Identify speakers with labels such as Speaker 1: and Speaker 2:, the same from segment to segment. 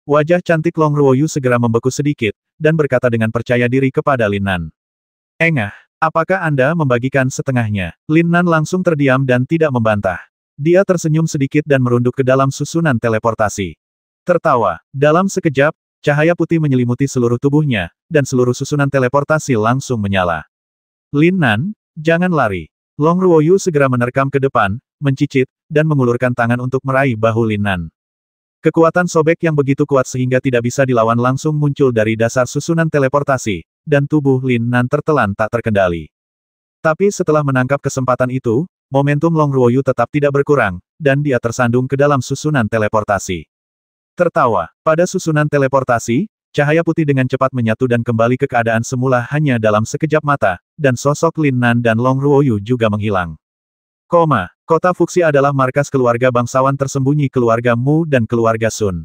Speaker 1: Wajah cantik Long Ruoyu segera membeku sedikit, dan berkata dengan percaya diri kepada Lin Nan. Engah, apakah Anda membagikan setengahnya? Lin Nan langsung terdiam dan tidak membantah. Dia tersenyum sedikit dan merunduk ke dalam susunan teleportasi. Tertawa. Dalam sekejap, cahaya putih menyelimuti seluruh tubuhnya, dan seluruh susunan teleportasi langsung menyala. Lin Nan, jangan lari. Long Ruoyu segera menerkam ke depan, mencicit, dan mengulurkan tangan untuk meraih bahu Lin Nan. Kekuatan sobek yang begitu kuat sehingga tidak bisa dilawan langsung muncul dari dasar susunan teleportasi, dan tubuh Lin Nan tertelan tak terkendali. Tapi setelah menangkap kesempatan itu, momentum Long Ruoyu tetap tidak berkurang, dan dia tersandung ke dalam susunan teleportasi. Tertawa. Pada susunan teleportasi, cahaya putih dengan cepat menyatu dan kembali ke keadaan semula hanya dalam sekejap mata, dan sosok Lin Nan dan Long Ruoyu juga menghilang. Kota Fuxi adalah markas keluarga bangsawan tersembunyi keluarga Mu dan keluarga Sun.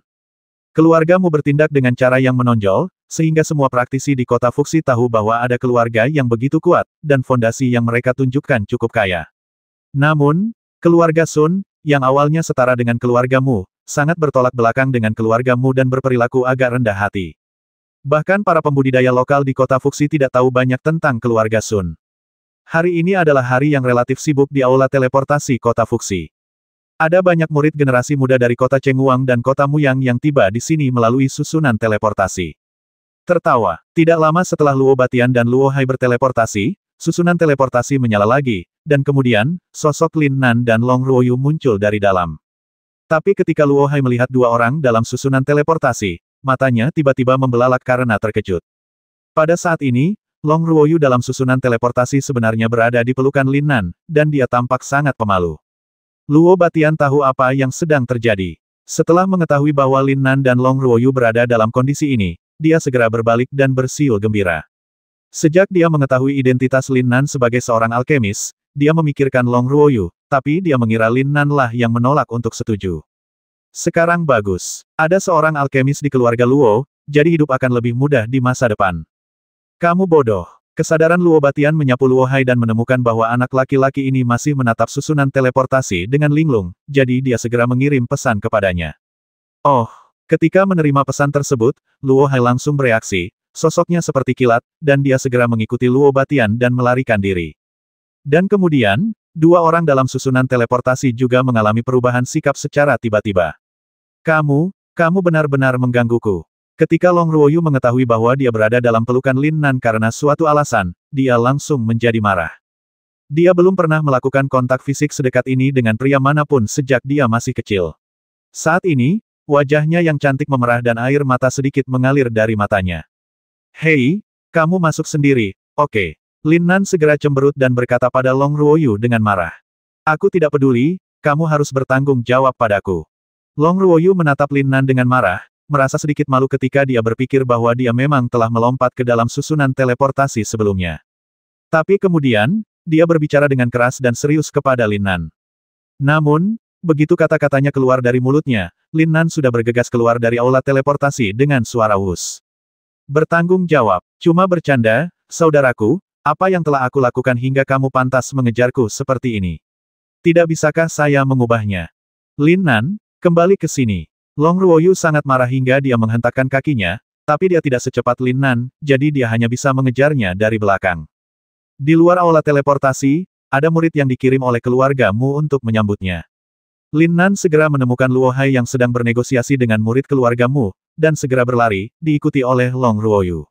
Speaker 1: Keluarga Mu bertindak dengan cara yang menonjol, sehingga semua praktisi di kota Fuxi tahu bahwa ada keluarga yang begitu kuat, dan fondasi yang mereka tunjukkan cukup kaya. Namun, keluarga Sun, yang awalnya setara dengan keluarga Mu, sangat bertolak belakang dengan keluarga Mu dan berperilaku agak rendah hati. Bahkan para pembudidaya lokal di kota Fuxi tidak tahu banyak tentang keluarga Sun. Hari ini adalah hari yang relatif sibuk di aula teleportasi kota Fuxi. Ada banyak murid generasi muda dari kota Chengguang dan kota Muyang yang tiba di sini melalui susunan teleportasi. Tertawa. Tidak lama setelah Luo Batian dan Luo Hai berteleportasi, susunan teleportasi menyala lagi, dan kemudian, sosok Lin Nan dan Long Ruoyu muncul dari dalam. Tapi ketika Luo Hai melihat dua orang dalam susunan teleportasi, matanya tiba-tiba membelalak karena terkejut. Pada saat ini, Long Ruoyu dalam susunan teleportasi sebenarnya berada di pelukan Lin Nan, dan dia tampak sangat pemalu. Luo Batian tahu apa yang sedang terjadi. Setelah mengetahui bahwa Lin Nan dan Long Ruoyu berada dalam kondisi ini, dia segera berbalik dan bersiul gembira. Sejak dia mengetahui identitas Lin Nan sebagai seorang alkemis, dia memikirkan Long Ruoyu, tapi dia mengira Lin Nan lah yang menolak untuk setuju. Sekarang bagus. Ada seorang alkemis di keluarga Luo, jadi hidup akan lebih mudah di masa depan. Kamu bodoh. Kesadaran Luo Batian menyapu Luo Hai dan menemukan bahwa anak laki-laki ini masih menatap susunan teleportasi dengan linglung, jadi dia segera mengirim pesan kepadanya. Oh, ketika menerima pesan tersebut, Luo Hai langsung bereaksi, sosoknya seperti kilat, dan dia segera mengikuti Luo Batian dan melarikan diri. Dan kemudian, dua orang dalam susunan teleportasi juga mengalami perubahan sikap secara tiba-tiba. Kamu benar-benar menggangguku. Ketika Long Ruoyu mengetahui bahwa dia berada dalam pelukan Lin Nan karena suatu alasan, dia langsung menjadi marah. Dia belum pernah melakukan kontak fisik sedekat ini dengan pria manapun sejak dia masih kecil. Saat ini, wajahnya yang cantik memerah dan air mata sedikit mengalir dari matanya. Hei, kamu masuk sendiri, oke. Lin Nan segera cemberut dan berkata pada Long Ruoyu dengan marah. Aku tidak peduli, kamu harus bertanggung jawab padaku. Long Ruoyu menatap Lin Nan dengan marah, merasa sedikit malu ketika dia berpikir bahwa dia memang telah melompat ke dalam susunan teleportasi sebelumnya. Tapi kemudian, dia berbicara dengan keras dan serius kepada Lin Nan. Namun, begitu kata-katanya keluar dari mulutnya, Lin Nan sudah bergegas keluar dari aula teleportasi dengan suara wus. Bertanggung jawab, cuma bercanda, saudaraku, apa yang telah aku lakukan hingga kamu pantas mengejarku seperti ini? Tidak bisakah saya mengubahnya? Lin Nan, kembali ke sini. Long Ruoyu sangat marah hingga dia menghentakkan kakinya, tapi dia tidak secepat Lin Nan, jadi dia hanya bisa mengejarnya dari belakang. Di luar aula teleportasi, ada murid yang dikirim oleh keluarga Mu untuk menyambutnya. Lin Nan segera menemukan Luo Hai yang sedang bernegosiasi dengan murid keluarga Mu, dan segera berlari, diikuti oleh Long Ruoyu.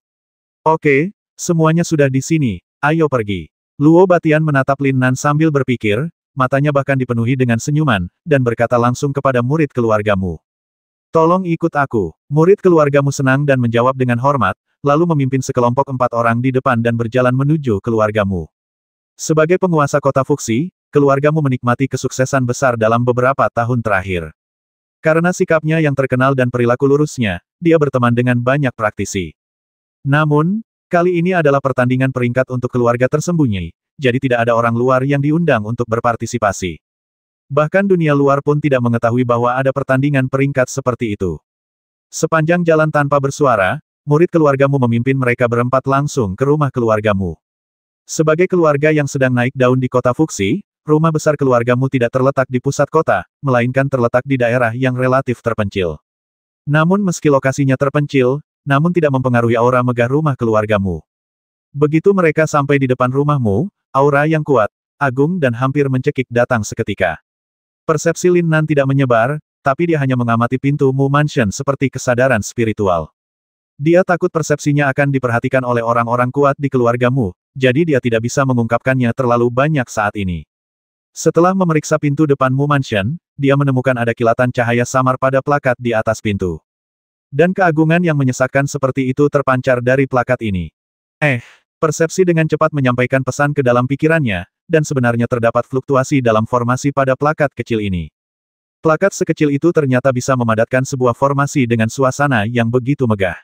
Speaker 1: Oke, semuanya sudah di sini, ayo pergi. Luo Batian menatap Lin Nan sambil berpikir, matanya bahkan dipenuhi dengan senyuman, dan berkata langsung kepada murid keluarga Mu. Tolong ikut aku. Murid keluargamu senang dan menjawab dengan hormat, lalu memimpin sekelompok 4 orang di depan dan berjalan menuju keluargamu. Sebagai penguasa kota Fuxi, keluargamu menikmati kesuksesan besar dalam beberapa tahun terakhir. Karena sikapnya yang terkenal dan perilaku lurusnya, dia berteman dengan banyak praktisi. Namun, kali ini adalah pertandingan peringkat untuk keluarga tersembunyi, jadi tidak ada orang luar yang diundang untuk berpartisipasi. Bahkan dunia luar pun tidak mengetahui bahwa ada pertandingan peringkat seperti itu. Sepanjang jalan tanpa bersuara, murid keluargamu memimpin mereka berempat langsung ke rumah keluargamu. Sebagai keluarga yang sedang naik daun di kota Fuxi, rumah besar keluargamu tidak terletak di pusat kota, melainkan terletak di daerah yang relatif terpencil. Namun meski lokasinya terpencil, namun tidak mempengaruhi aura megah rumah keluargamu. Begitu mereka sampai di depan rumahmu, aura yang kuat, agung dan hampir mencekik datang seketika. Persepsi Lin Nan tidak menyebar, tapi dia hanya mengamati pintu Mu Mansion seperti kesadaran spiritual. Dia takut persepsinya akan diperhatikan oleh orang-orang kuat di keluargamu, jadi dia tidak bisa mengungkapkannya terlalu banyak saat ini. Setelah memeriksa pintu depan Mu Mansion, dia menemukan ada kilatan cahaya samar pada plakat di atas pintu. Dan keagungan yang menyesakkan seperti itu terpancar dari plakat ini. Persepsi dengan cepat menyampaikan pesan ke dalam pikirannya, dan sebenarnya terdapat fluktuasi dalam formasi pada plakat kecil ini. Plakat sekecil itu ternyata bisa memadatkan sebuah formasi dengan suasana yang begitu megah.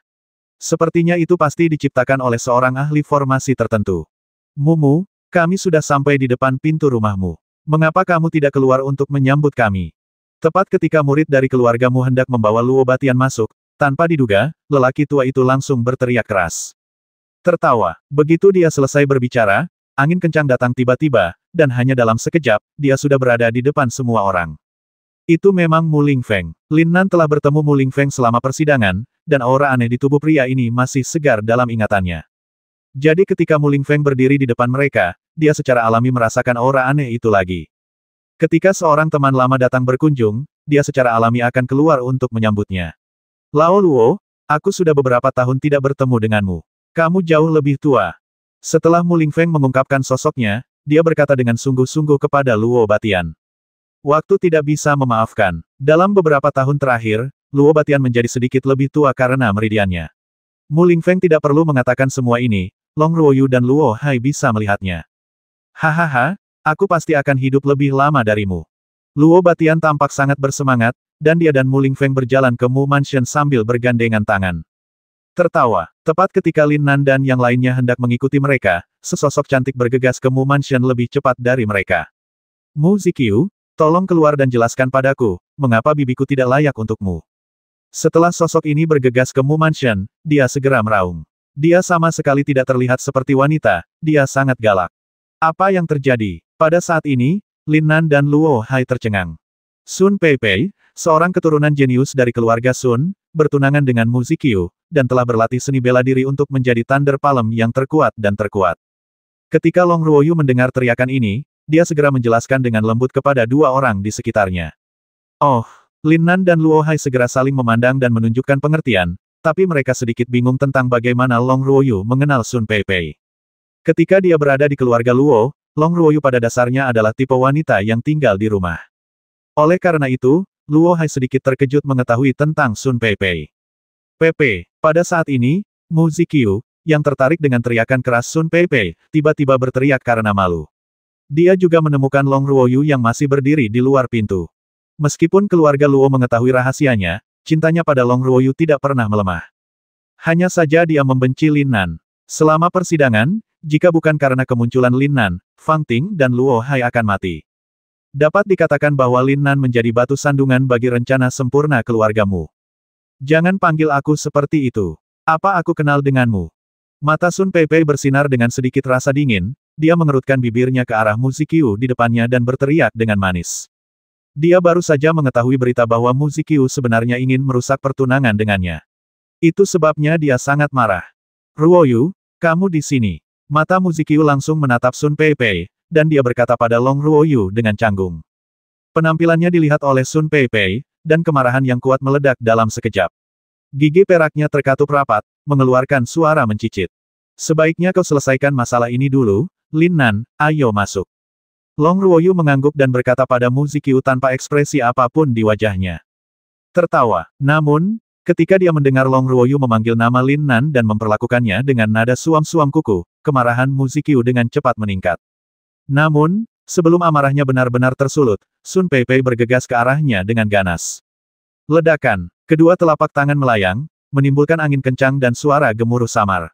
Speaker 1: Sepertinya itu pasti diciptakan oleh seorang ahli formasi tertentu. Mumu, kami sudah sampai di depan pintu rumahmu. Mengapa kamu tidak keluar untuk menyambut kami? Tepat ketika murid dari keluargamu hendak membawa Luo Batian masuk, tanpa diduga, lelaki tua itu langsung berteriak keras. Tertawa. Begitu dia selesai berbicara, angin kencang datang tiba-tiba, dan hanya dalam sekejap, dia sudah berada di depan semua orang. Itu memang Mu Lingfeng. Lin Nan telah bertemu Mu Lingfeng selama persidangan, dan aura aneh di tubuh pria ini masih segar dalam ingatannya. Jadi ketika Mu Lingfeng berdiri di depan mereka, dia secara alami merasakan aura aneh itu lagi. Ketika seorang teman lama datang berkunjung, dia secara alami akan keluar untuk menyambutnya. Lao Luo, aku sudah beberapa tahun tidak bertemu denganmu. Kamu jauh lebih tua. Setelah Mu Lingfeng mengungkapkan sosoknya, dia berkata dengan sungguh-sungguh kepada Luo Batian. Waktu tidak bisa memaafkan. Dalam beberapa tahun terakhir, Luo Batian menjadi sedikit lebih tua karena meridiannya. Mu Lingfeng tidak perlu mengatakan semua ini, Long Ruoyu dan Luo Hai bisa melihatnya. Hahaha, aku pasti akan hidup lebih lama darimu. Luo Batian tampak sangat bersemangat, dan dia dan Mu Lingfeng berjalan ke Mu Mansion sambil bergandengan tangan. Tertawa. Tepat ketika Lin Nan dan yang lainnya hendak mengikuti mereka, sesosok cantik bergegas ke Mu Mansion lebih cepat dari mereka. Mu Ziqiu, tolong keluar dan jelaskan padaku, mengapa bibiku tidak layak untukmu. Setelah sosok ini bergegas ke Mu Mansion, dia segera meraung. Dia sama sekali tidak terlihat seperti wanita, dia sangat galak. Apa yang terjadi? Pada saat ini, Lin Nan dan Luo Hai tercengang. Sun Peipei, seorang keturunan jenius dari keluarga Sun, bertunangan dengan Mu Ziqiu, dan telah berlatih seni bela diri untuk menjadi Thunder Palm yang terkuat dan terkuat. Ketika Long Ruoyu mendengar teriakan ini, dia segera menjelaskan dengan lembut kepada dua orang di sekitarnya. Oh, Lin Nan dan Luo Hai segera saling memandang dan menunjukkan pengertian, tapi mereka sedikit bingung tentang bagaimana Long Ruoyu mengenal Sun Peipei. Ketika dia berada di keluarga Luo, Long Ruoyu pada dasarnya adalah tipe wanita yang tinggal di rumah. Oleh karena itu, Luo Hai sedikit terkejut mengetahui tentang Sun Peipei. Pada saat ini, Mu Ziqiu, yang tertarik dengan teriakan keras Sun Peipei, tiba-tiba berteriak karena malu. Dia juga menemukan Long Ruoyu yang masih berdiri di luar pintu. Meskipun keluarga Luo mengetahui rahasianya, cintanya pada Long Ruoyu tidak pernah melemah. Hanya saja dia membenci Lin Nan. Selama persidangan, jika bukan karena kemunculan Lin Nan, Fang Ting dan Luo Hai akan mati. Dapat dikatakan bahwa Lin Nan menjadi batu sandungan bagi rencana sempurna keluargamu. Jangan panggil aku seperti itu. Apa aku kenal denganmu? Mata Sun Peipei bersinar dengan sedikit rasa dingin, dia mengerutkan bibirnya ke arah Mu Ziqiu di depannya dan berteriak dengan manis. Dia baru saja mengetahui berita bahwa Mu Ziqiu sebenarnya ingin merusak pertunangan dengannya. Itu sebabnya dia sangat marah. Ruoyu, kamu di sini. Mata Mu Ziqiu langsung menatap Sun Peipei, dan dia berkata pada Long Ruoyu dengan canggung. Penampilannya dilihat oleh Sun Peipei, dan kemarahan yang kuat meledak dalam sekejap. Gigi peraknya terkatup rapat, mengeluarkan suara mencicit. Sebaiknya kau selesaikan masalah ini dulu, Lin Nan, ayo masuk. Long Ruoyu mengangguk dan berkata pada Mu Ziqiu tanpa ekspresi apapun di wajahnya. Tertawa. Namun, ketika dia mendengar Long Ruoyu memanggil nama Lin Nan dan memperlakukannya dengan nada suam-suam kuku, kemarahan Mu Ziqiu dengan cepat meningkat. Namun, sebelum amarahnya benar-benar tersulut, Sun Peipei bergegas ke arahnya dengan ganas. Ledakan. Kedua telapak tangan melayang, menimbulkan angin kencang dan suara gemuruh samar.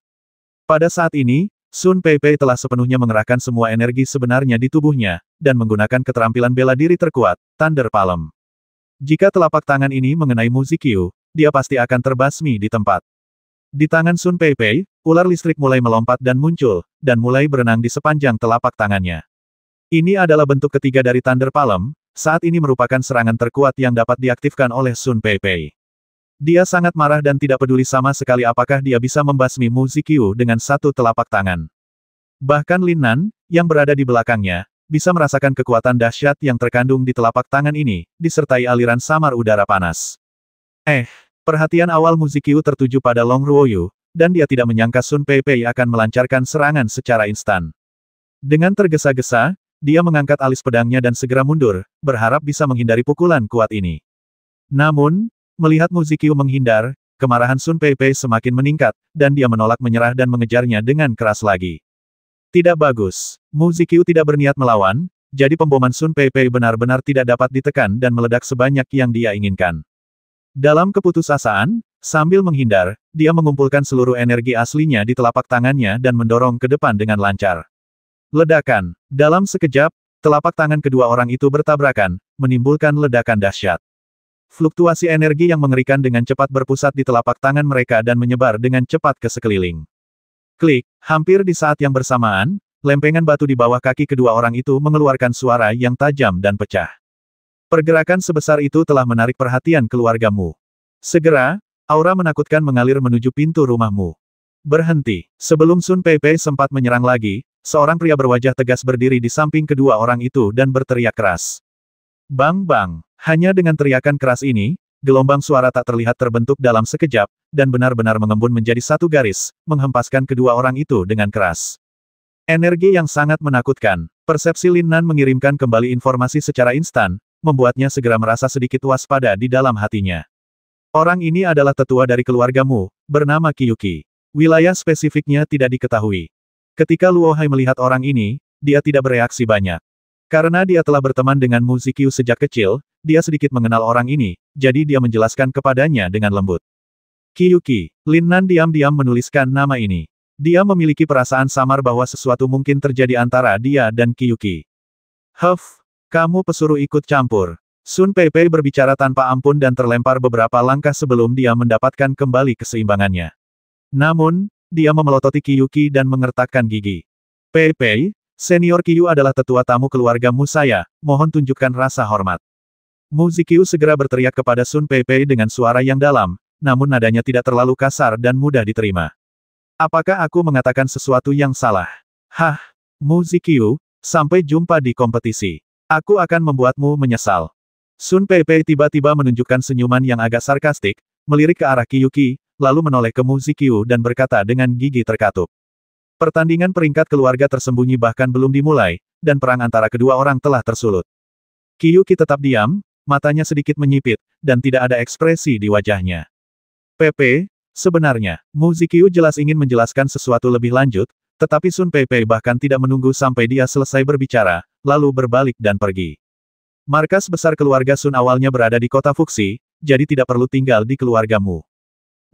Speaker 1: Pada saat ini, Sun Peipei telah sepenuhnya mengerahkan semua energi sebenarnya di tubuhnya, dan menggunakan keterampilan bela diri terkuat, Thunder Palm. Jika telapak tangan ini mengenai Mu Ziqiu, dia pasti akan terbasmi di tempat. Di tangan Sun Peipei, ular listrik mulai melompat dan muncul, dan mulai berenang di sepanjang telapak tangannya. Ini adalah bentuk ketiga dari Thunder Palm, saat ini merupakan serangan terkuat yang dapat diaktifkan oleh Sun Peipei. Dia sangat marah dan tidak peduli sama sekali apakah dia bisa membasmi Mu Ziqiu dengan satu telapak tangan. Bahkan Lin Nan, yang berada di belakangnya, bisa merasakan kekuatan dahsyat yang terkandung di telapak tangan ini, disertai aliran samar udara panas. Perhatian awal Mu Ziqiu tertuju pada Long Ruoyu, dan dia tidak menyangka Sun Peipei akan melancarkan serangan secara instan. Dengan tergesa-gesa, dia mengangkat alis pedangnya dan segera mundur, berharap bisa menghindari pukulan kuat ini. Namun, melihat Mu Ziqiu menghindar, kemarahan Sun Peipei semakin meningkat, dan dia menolak menyerah dan mengejarnya dengan keras lagi. Tidak bagus. Mu Ziqiu tidak berniat melawan, jadi pemboman Sun Peipei benar-benar tidak dapat ditekan dan meledak sebanyak yang dia inginkan. Dalam keputusasaan, sambil menghindar, dia mengumpulkan seluruh energi aslinya di telapak tangannya dan mendorong ke depan dengan lancar. Ledakan. Dalam sekejap, telapak tangan kedua orang itu bertabrakan, menimbulkan ledakan dahsyat. Fluktuasi energi yang mengerikan dengan cepat berpusat di telapak tangan mereka dan menyebar dengan cepat ke sekeliling. Klik, hampir di saat yang bersamaan, lempengan batu di bawah kaki kedua orang itu mengeluarkan suara yang tajam dan pecah. Pergerakan sebesar itu telah menarik perhatian keluargamu. Segera, aura menakutkan mengalir menuju pintu rumahmu. Berhenti. Sebelum Sun Peipei sempat menyerang lagi, seorang pria berwajah tegas berdiri di samping kedua orang itu dan berteriak keras. Bang bang. Hanya dengan teriakan keras ini, gelombang suara tak terlihat terbentuk dalam sekejap, dan benar-benar mengembun menjadi satu garis, menghempaskan kedua orang itu dengan keras. Energi yang sangat menakutkan. Persepsi Lin Nan mengirimkan kembali informasi secara instan, membuatnya segera merasa sedikit waspada di dalam hatinya. Orang ini adalah tetua dari keluargamu, bernama Qiyuqi. Wilayah spesifiknya tidak diketahui. Ketika Luo Hai melihat orang ini, dia tidak bereaksi banyak. Karena dia telah berteman dengan Mu Ziqiu sejak kecil, dia sedikit mengenal orang ini, jadi dia menjelaskan kepadanya dengan lembut. Qiyuqi. Lin Nan diam-diam menuliskan nama ini. Dia memiliki perasaan samar bahwa sesuatu mungkin terjadi antara dia dan Qiyuqi. Kamu pesuruh ikut campur. Sun Peipei berbicara tanpa ampun dan terlempar beberapa langkah sebelum dia mendapatkan kembali keseimbangannya. Namun, dia memelototi Qiyuqi dan mengertakkan gigi. Peipei, Senior Qiyu adalah tetua tamu keluargamu saya, mohon tunjukkan rasa hormat. Mu Ziqiu segera berteriak kepada Sun Peipei dengan suara yang dalam, namun nadanya tidak terlalu kasar dan mudah diterima. Apakah aku mengatakan sesuatu yang salah? Mu Ziqiu, sampai jumpa di kompetisi. Aku akan membuatmu menyesal. Sun Peipei tiba-tiba menunjukkan senyuman yang agak sarkastik, melirik ke arah Qiyuqi, lalu menoleh ke Mu Ziqiu dan berkata dengan gigi terkatup. Pertandingan peringkat keluarga tersembunyi bahkan belum dimulai, dan perang antara kedua orang telah tersulut. Qiyuqi tetap diam, matanya sedikit menyipit, dan tidak ada ekspresi di wajahnya. Sebenarnya, Mu Ziqiu jelas ingin menjelaskan sesuatu lebih lanjut, tetapi Sun Peipei bahkan tidak menunggu sampai dia selesai berbicara, lalu berbalik dan pergi. Markas besar keluarga Sun awalnya berada di kota Fuxi, jadi tidak perlu tinggal di keluargamu.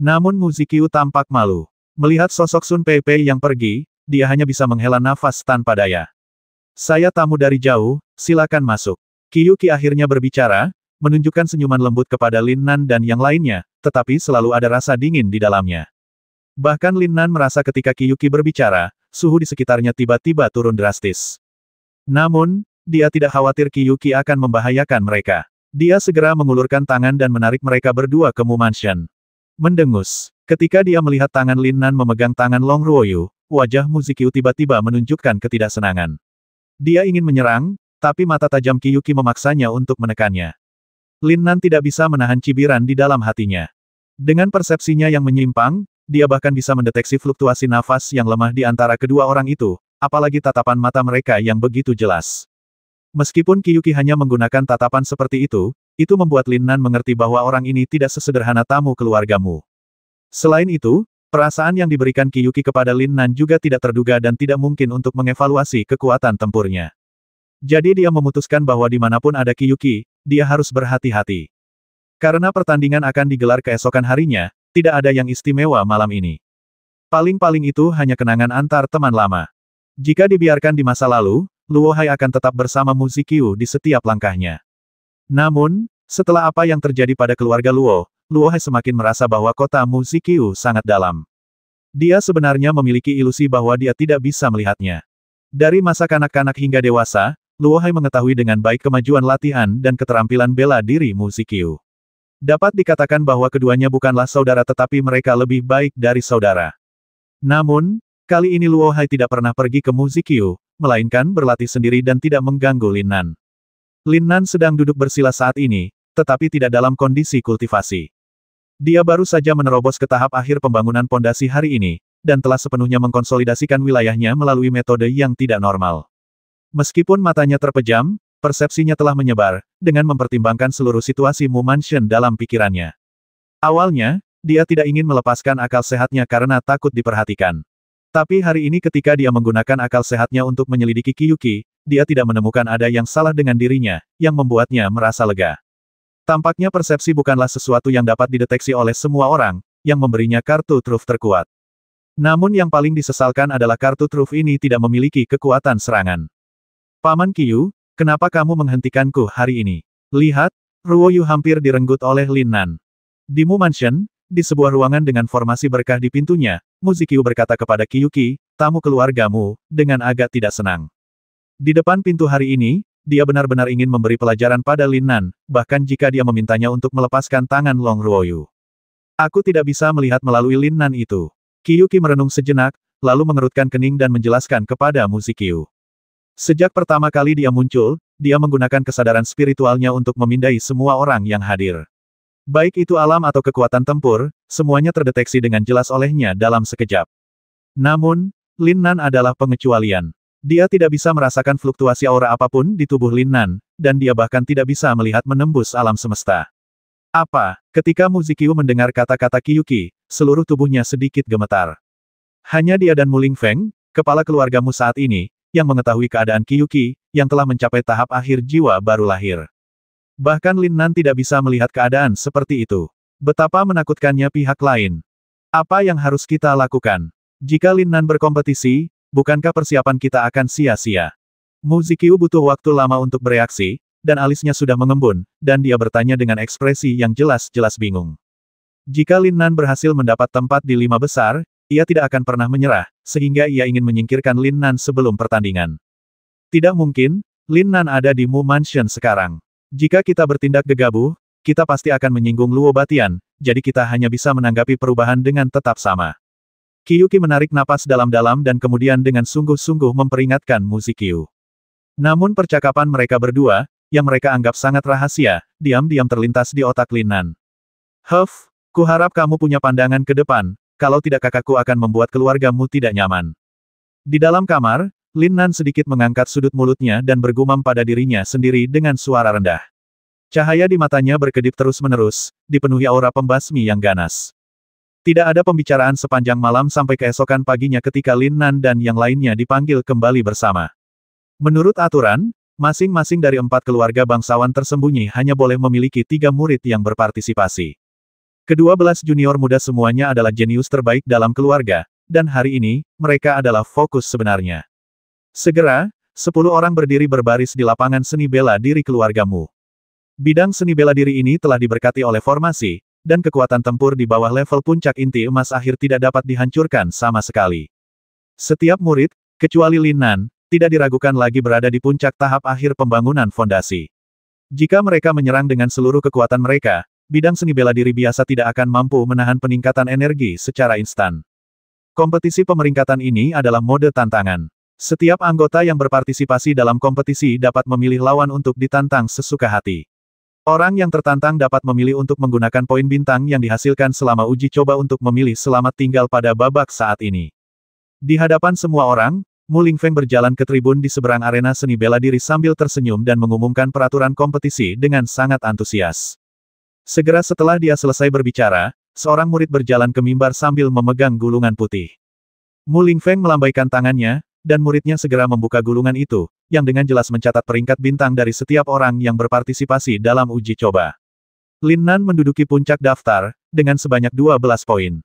Speaker 1: Namun Mu Ziqiu tampak malu. Melihat sosok Sun Peipei yang pergi, dia hanya bisa menghela nafas tanpa daya. Saya tamu dari jauh, silakan masuk. Qiyuqi akhirnya berbicara, menunjukkan senyuman lembut kepada Lin Nan dan yang lainnya, tetapi selalu ada rasa dingin di dalamnya. Bahkan Lin Nan merasa ketika Qiyuqi berbicara, suhu di sekitarnya tiba-tiba turun drastis. Namun, dia tidak khawatir Qiyuqi akan membahayakan mereka. Dia segera mengulurkan tangan dan menarik mereka berdua ke Mu Mansion. Mendengus. Ketika dia melihat tangan Lin Nan memegang tangan Long Ruoyu, wajah Mu Ziqiu tiba-tiba menunjukkan ketidaksenangan. Dia ingin menyerang, tapi mata tajam Qiyuqi memaksanya untuk menekannya. Lin Nan tidak bisa menahan cibiran di dalam hatinya. Dengan persepsinya yang menyimpang, dia bahkan bisa mendeteksi fluktuasi nafas yang lemah di antara kedua orang itu, apalagi tatapan mata mereka yang begitu jelas. Meskipun Qiyuqi hanya menggunakan tatapan seperti itu membuat Lin Nan mengerti bahwa orang ini tidak sesederhana tamu keluargamu. Selain itu, perasaan yang diberikan Qiyuqi kepada Lin Nan juga tidak terduga dan tidak mungkin untuk mengevaluasi kekuatan tempurnya. Jadi dia memutuskan bahwa dimanapun ada Qiyuqi, dia harus berhati-hati. Karena pertandingan akan digelar keesokan harinya, tidak ada yang istimewa malam ini. Paling-paling itu hanya kenangan antar teman lama. Jika dibiarkan di masa lalu, Luo Hai akan tetap bersama Mu Ziqiu di setiap langkahnya. Namun, setelah apa yang terjadi pada keluarga Luo Hai semakin merasa bahwa kota Mu Ziqiu sangat dalam. Dia sebenarnya memiliki ilusi bahwa dia tidak bisa melihatnya. Dari masa kanak-kanak hingga dewasa, Luo Hai mengetahui dengan baik kemajuan latihan dan keterampilan bela diri Mu Ziqiu. Dapat dikatakan bahwa keduanya bukanlah saudara tetapi mereka lebih baik dari saudara. Namun, kali ini Luo Hai tidak pernah pergi ke Muzikyu, melainkan berlatih sendiri dan tidak mengganggu Lin Nan. Lin Nan sedang duduk bersila saat ini, tetapi tidak dalam kondisi kultivasi. Dia baru saja menerobos ke tahap akhir pembangunan pondasi hari ini, dan telah sepenuhnya mengkonsolidasikan wilayahnya melalui metode yang tidak normal. Meskipun matanya terpejam, persepsinya telah menyebar, dengan mempertimbangkan seluruh situasi Mu Mansion dalam pikirannya. Awalnya, dia tidak ingin melepaskan akal sehatnya karena takut diperhatikan. Tapi hari ini ketika dia menggunakan akal sehatnya untuk menyelidiki Qiyuki, dia tidak menemukan ada yang salah dengan dirinya, yang membuatnya merasa lega. Tampaknya persepsi bukanlah sesuatu yang dapat dideteksi oleh semua orang, yang memberinya kartu truf terkuat. Namun yang paling disesalkan adalah kartu truf ini tidak memiliki kekuatan serangan. Paman Qiyu, kenapa kamu menghentikanku hari ini? Lihat, Ruoyu hampir direnggut oleh Lin Nan. Di Mu Mansion, di sebuah ruangan dengan formasi berkah di pintunya, Muzikyu berkata kepada Qiyuki, tamu keluargamu, dengan agak tidak senang. Di depan pintu hari ini, dia benar-benar ingin memberi pelajaran pada Lin Nan, bahkan jika dia memintanya untuk melepaskan tangan Long Ruoyu. Aku tidak bisa melihat melalui Lin Nan itu. Qiyuki merenung sejenak, lalu mengerutkan kening dan menjelaskan kepada Muzikyu. Sejak pertama kali dia muncul, dia menggunakan kesadaran spiritualnya untuk memindai semua orang yang hadir. Baik itu alam atau kekuatan tempur, semuanya terdeteksi dengan jelas olehnya dalam sekejap. Namun, Lin Nan adalah pengecualian. Dia tidak bisa merasakan fluktuasi aura apapun di tubuh Lin Nan, dan dia bahkan tidak bisa melihat menembus alam semesta. Apa? Ketika Muzikyu mendengar kata-kata Qiyuki, seluruh tubuhnya sedikit gemetar. Hanya dia dan Mu Lingfeng, kepala keluargamu saat ini, yang mengetahui keadaan Qiyuki, yang telah mencapai tahap akhir jiwa baru lahir. Bahkan Lin Nan tidak bisa melihat keadaan seperti itu. Betapa menakutkannya pihak lain. Apa yang harus kita lakukan? Jika Lin Nan berkompetisi, bukankah persiapan kita akan sia-sia? Muzikyu butuh waktu lama untuk bereaksi, dan alisnya sudah mengembun, dan dia bertanya dengan ekspresi yang jelas-jelas bingung. Jika Lin Nan berhasil mendapat tempat di 5 besar, ia tidak akan pernah menyerah, sehingga ia ingin menyingkirkan Lin Nan sebelum pertandingan. Tidak mungkin, Lin Nan ada di Mu Mansion sekarang. Jika kita bertindak gegabah, kita pasti akan menyinggung Luo Batian, jadi kita hanya bisa menanggapi perubahan dengan tetap sama. Qiyuki menarik napas dalam-dalam dan kemudian dengan sungguh-sungguh memperingatkan Muzikyu. Namun percakapan mereka berdua, yang mereka anggap sangat rahasia, diam-diam terlintas di otak Lin Nan. Huff, kuharap kamu punya pandangan ke depan, kalau tidak kakakku akan membuat keluargamu tidak nyaman. Di dalam kamar, Lin Nan sedikit mengangkat sudut mulutnya dan bergumam pada dirinya sendiri dengan suara rendah. Cahaya di matanya berkedip terus-menerus, dipenuhi aura pembasmi yang ganas. Tidak ada pembicaraan sepanjang malam sampai keesokan paginya ketika Lin Nan dan yang lainnya dipanggil kembali bersama. Menurut aturan, masing-masing dari 4 keluarga bangsawan tersembunyi hanya boleh memiliki 3 murid yang berpartisipasi. Ke-12 junior muda semuanya adalah jenius terbaik dalam keluarga, dan hari ini, mereka adalah fokus sebenarnya. Segera, 10 orang berdiri berbaris di lapangan seni bela diri keluargamu. Bidang seni bela diri ini telah diberkati oleh formasi, dan kekuatan tempur di bawah level puncak inti emas akhir tidak dapat dihancurkan sama sekali. Setiap murid, kecuali Lin Nan, tidak diragukan lagi berada di puncak tahap akhir pembangunan fondasi. Jika mereka menyerang dengan seluruh kekuatan mereka, bidang seni bela diri biasa tidak akan mampu menahan peningkatan energi secara instan. Kompetisi pemeringkatan ini adalah mode tantangan. Setiap anggota yang berpartisipasi dalam kompetisi dapat memilih lawan untuk ditantang sesuka hati. Orang yang tertantang dapat memilih untuk menggunakan poin bintang yang dihasilkan selama uji coba untuk memilih selamat tinggal pada babak saat ini. Di hadapan semua orang, Mu Lingfeng berjalan ke tribun di seberang arena seni bela diri sambil tersenyum dan mengumumkan peraturan kompetisi dengan sangat antusias. Segera setelah dia selesai berbicara, seorang murid berjalan ke mimbar sambil memegang gulungan putih. Mu Lingfeng melambaikan tangannya, dan muridnya segera membuka gulungan itu, yang dengan jelas mencatat peringkat bintang dari setiap orang yang berpartisipasi dalam uji coba. Lin Nan menduduki puncak daftar, dengan sebanyak 12 poin.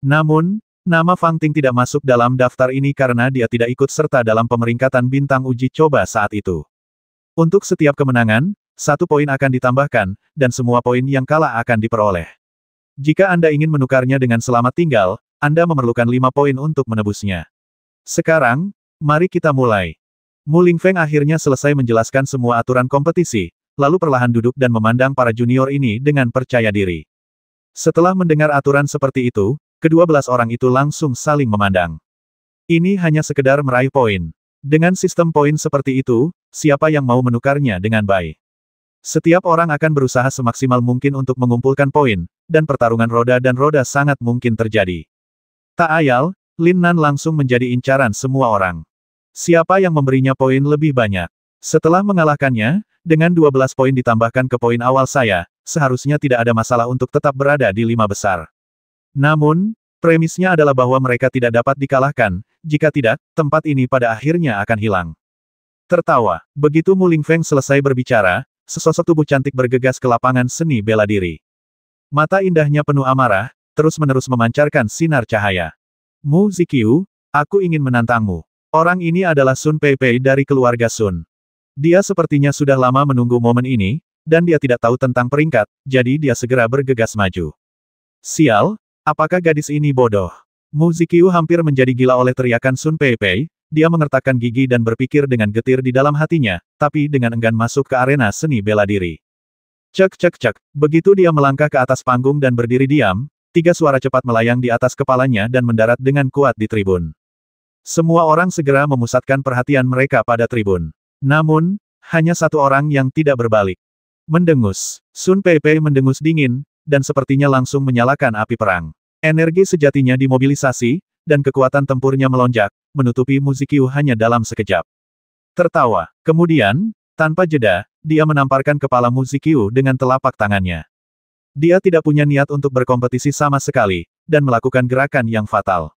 Speaker 1: Namun, nama Fang Ting tidak masuk dalam daftar ini karena dia tidak ikut serta dalam pemeringkatan bintang uji coba saat itu. Untuk setiap kemenangan, 1 poin akan ditambahkan, dan semua poin yang kalah akan diperoleh. Jika Anda ingin menukarnya dengan selamat tinggal, Anda memerlukan 5 poin untuk menebusnya. Sekarang, mari kita mulai. Mu Lingfeng akhirnya selesai menjelaskan semua aturan kompetisi, lalu perlahan duduk dan memandang para junior ini dengan percaya diri. Setelah mendengar aturan seperti itu, kedua belas orang itu langsung saling memandang. Ini hanya sekedar meraih poin. Dengan sistem poin seperti itu, siapa yang mau menukarnya dengan baik? Setiap orang akan berusaha semaksimal mungkin untuk mengumpulkan poin, dan pertarungan roda dan roda sangat mungkin terjadi. Tak ayal, Lin Nan langsung menjadi incaran semua orang. Siapa yang memberinya poin lebih banyak? Setelah mengalahkannya, dengan 12 poin ditambahkan ke poin awal saya, seharusnya tidak ada masalah untuk tetap berada di 5 besar. Namun, premisnya adalah bahwa mereka tidak dapat dikalahkan, jika tidak, tempat ini pada akhirnya akan hilang. Tertawa, begitu Mu Lingfeng selesai berbicara, sesosok tubuh cantik bergegas ke lapangan seni bela diri. Mata indahnya penuh amarah, terus-menerus memancarkan sinar cahaya. Mu Ziqiu, aku ingin menantangmu. Orang ini adalah Sun Peipei dari keluarga Sun. Dia sepertinya sudah lama menunggu momen ini, dan dia tidak tahu tentang peringkat, jadi dia segera bergegas maju. Sial, apakah gadis ini bodoh? Mu Ziqiu hampir menjadi gila oleh teriakan Sun Peipei. Dia mengertakkan gigi dan berpikir dengan getir di dalam hatinya, tapi dengan enggan masuk ke arena seni bela diri. Cek cek cek, begitu dia melangkah ke atas panggung dan berdiri diam, 3 suara cepat melayang di atas kepalanya dan mendarat dengan kuat di tribun. Semua orang segera memusatkan perhatian mereka pada tribun. Namun, hanya satu orang yang tidak berbalik. Mendengus. Sun Peipei mendengus dingin, dan sepertinya langsung menyalakan api perang. Energi sejatinya dimobilisasi, dan kekuatan tempurnya melonjak, menutupi Mu Ziqiu hanya dalam sekejap. Tertawa. Kemudian, tanpa jeda, dia menamparkan kepala Mu Ziqiu dengan telapak tangannya. Dia tidak punya niat untuk berkompetisi sama sekali, dan melakukan gerakan yang fatal.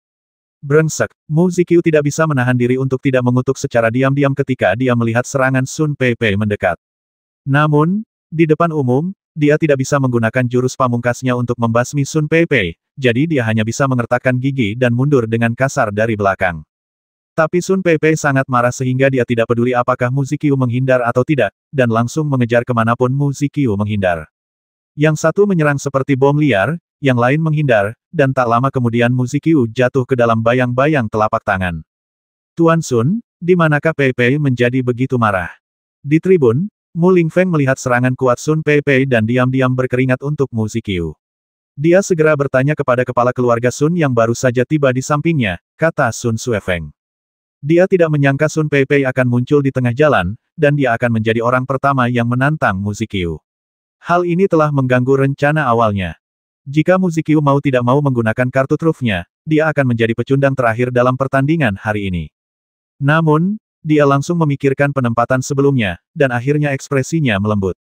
Speaker 1: Brengsek, Mu Ziqiu tidak bisa menahan diri untuk tidak mengutuk secara diam-diam ketika dia melihat serangan Sun Peipei mendekat. Namun, di depan umum, dia tidak bisa menggunakan jurus pamungkasnya untuk membasmi Sun Peipei, jadi dia hanya bisa mengertakkan gigi dan mundur dengan kasar dari belakang. Tapi Sun Peipei sangat marah sehingga dia tidak peduli apakah Mu Ziqiu menghindar atau tidak, dan langsung mengejar kemanapun Mu Ziqiu menghindar. Yang satu menyerang seperti bom liar, yang lain menghindar, dan tak lama kemudian Mu Ziqiu jatuh ke dalam bayang-bayang telapak tangan. Tuan Sun, di manakah Peipei menjadi begitu marah? Di tribun, Mu Lingfeng melihat serangan kuat Sun Peipei dan diam-diam berkeringat untuk Mu Ziqiu. Dia segera bertanya kepada kepala keluarga Sun yang baru saja tiba di sampingnya, kata Sun Suefeng. Dia tidak menyangka Sun Peipei akan muncul di tengah jalan, dan dia akan menjadi orang pertama yang menantang Mu Ziqiu. Hal ini telah mengganggu rencana awalnya. Jika Mu Ziqiu mau tidak mau menggunakan kartu trufnya, dia akan menjadi pecundang terakhir dalam pertandingan hari ini. Namun, dia langsung memikirkan penempatan sebelumnya, dan akhirnya ekspresinya melembut.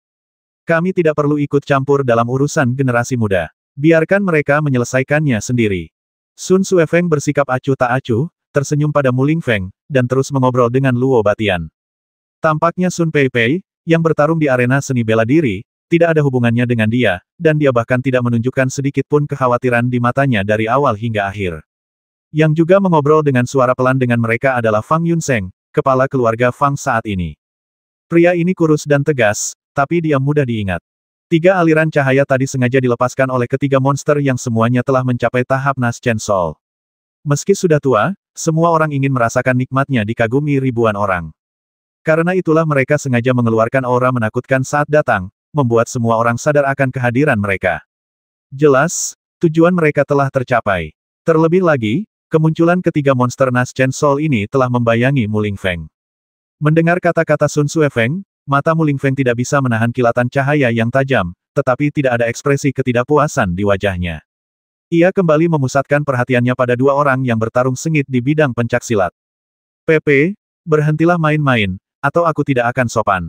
Speaker 1: Kami tidak perlu ikut campur dalam urusan generasi muda. Biarkan mereka menyelesaikannya sendiri. Sun Suefeng bersikap acuh tak acuh, tersenyum pada Mu Lingfeng, dan terus mengobrol dengan Luo Batian. Tampaknya Sun Peipei, yang bertarung di arena seni bela diri, tidak ada hubungannya dengan dia, dan dia bahkan tidak menunjukkan sedikit pun kekhawatiran di matanya dari awal hingga akhir. Yang juga mengobrol dengan suara pelan dengan mereka adalah Fang Yunseng, kepala keluarga Fang saat ini. Pria ini kurus dan tegas, tapi dia mudah diingat. 3 aliran cahaya tadi sengaja dilepaskan oleh ketiga monster yang semuanya telah mencapai tahap Naschen Soul. Meski sudah tua, semua orang ingin merasakan nikmatnya dikagumi ribuan orang. Karena itulah mereka sengaja mengeluarkan aura menakutkan saat datang, membuat semua orang sadar akan kehadiran mereka. Jelas, tujuan mereka telah tercapai. Terlebih lagi, kemunculan ketiga monster Naschen Soul ini telah membayangi Mu Lingfeng. Mendengar kata-kata Sun Suefeng, mata Mu Lingfeng tidak bisa menahan kilatan cahaya yang tajam, tetapi tidak ada ekspresi ketidakpuasan di wajahnya. Ia kembali memusatkan perhatiannya pada 2 orang yang bertarung sengit di bidang pencaksilat. Pepe, berhentilah main-main, atau aku tidak akan sopan.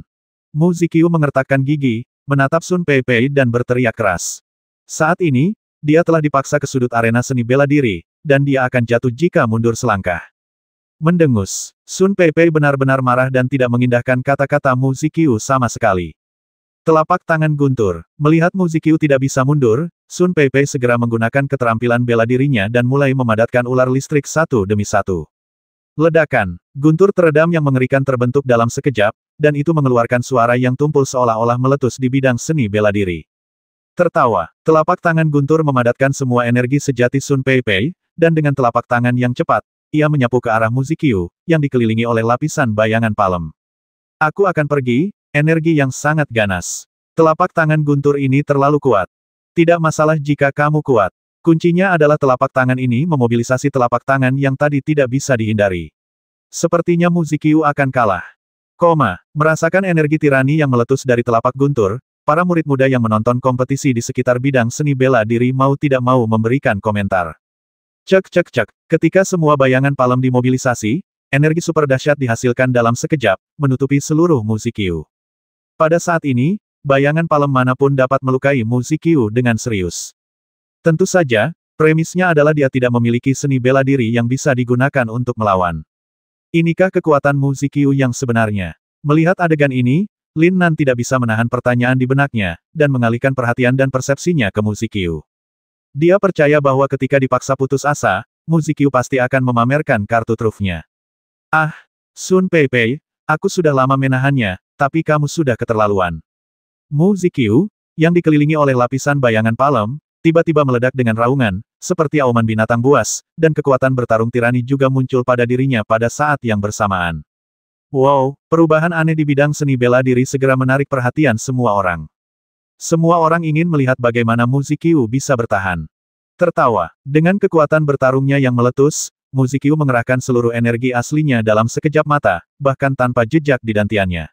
Speaker 1: Mu Ziqiu mengertakkan gigi, menatap Sun Peipei dan berteriak keras. Saat ini, dia telah dipaksa ke sudut arena seni bela diri, dan dia akan jatuh jika mundur selangkah. Mendengus, Sun Peipei benar-benar marah dan tidak mengindahkan kata-kata Mu Ziqiu sama sekali. Telapak tangan guntur. Melihat Mu Ziqiu tidak bisa mundur, Sun Peipei segera menggunakan keterampilan bela dirinya dan mulai memadatkan ular listrik satu demi satu. Ledakan. Guntur teredam yang mengerikan terbentuk dalam sekejap, dan itu mengeluarkan suara yang tumpul seolah-olah meletus di bidang seni bela diri. Tertawa. Telapak tangan guntur memadatkan semua energi sejati Sun Peipei, dan dengan telapak tangan yang cepat, ia menyapu ke arah Mu Ziqiu, yang dikelilingi oleh lapisan bayangan palem. Aku akan pergi, Energi yang sangat ganas. Telapak tangan guntur ini terlalu kuat. Tidak masalah jika kamu kuat. Kuncinya adalah telapak tangan ini memobilisasi telapak tangan yang tadi tidak bisa dihindari. Sepertinya Muzikyu akan kalah. Merasakan energi tirani yang meletus dari telapak guntur, para murid muda yang menonton kompetisi di sekitar bidang seni bela diri mau tidak mau memberikan komentar. Cek cek cek, ketika semua bayangan palem dimobilisasi, energi super dahsyat dihasilkan dalam sekejap, menutupi seluruh Muzikyu. Pada saat ini, bayangan palem manapun dapat melukai Muzikyu dengan serius. Tentu saja, premisnya adalah dia tidak memiliki seni bela diri yang bisa digunakan untuk melawan. Inikah kekuatan Muzikyu yang sebenarnya? Melihat adegan ini, Lin Nan tidak bisa menahan pertanyaan di benaknya, dan mengalihkan perhatian dan persepsinya ke Muzikyu. Dia percaya bahwa ketika dipaksa putus asa, Muzikyu pasti akan memamerkan kartu trufnya. Ah, Sun Peipei, aku sudah lama menahannya, tapi kamu sudah keterlaluan. Muzikyu, yang dikelilingi oleh lapisan bayangan palem, tiba-tiba meledak dengan raungan, seperti auman binatang buas, dan kekuatan bertarung tirani juga muncul pada dirinya pada saat yang bersamaan. Wow, perubahan aneh di bidang seni bela diri segera menarik perhatian semua orang. Semua orang ingin melihat bagaimana Muzikyu bisa bertahan. Tertawa, dengan kekuatan bertarungnya yang meletus, Muzikyu mengerahkan seluruh energi aslinya dalam sekejap mata, bahkan tanpa jejak di dantiannya.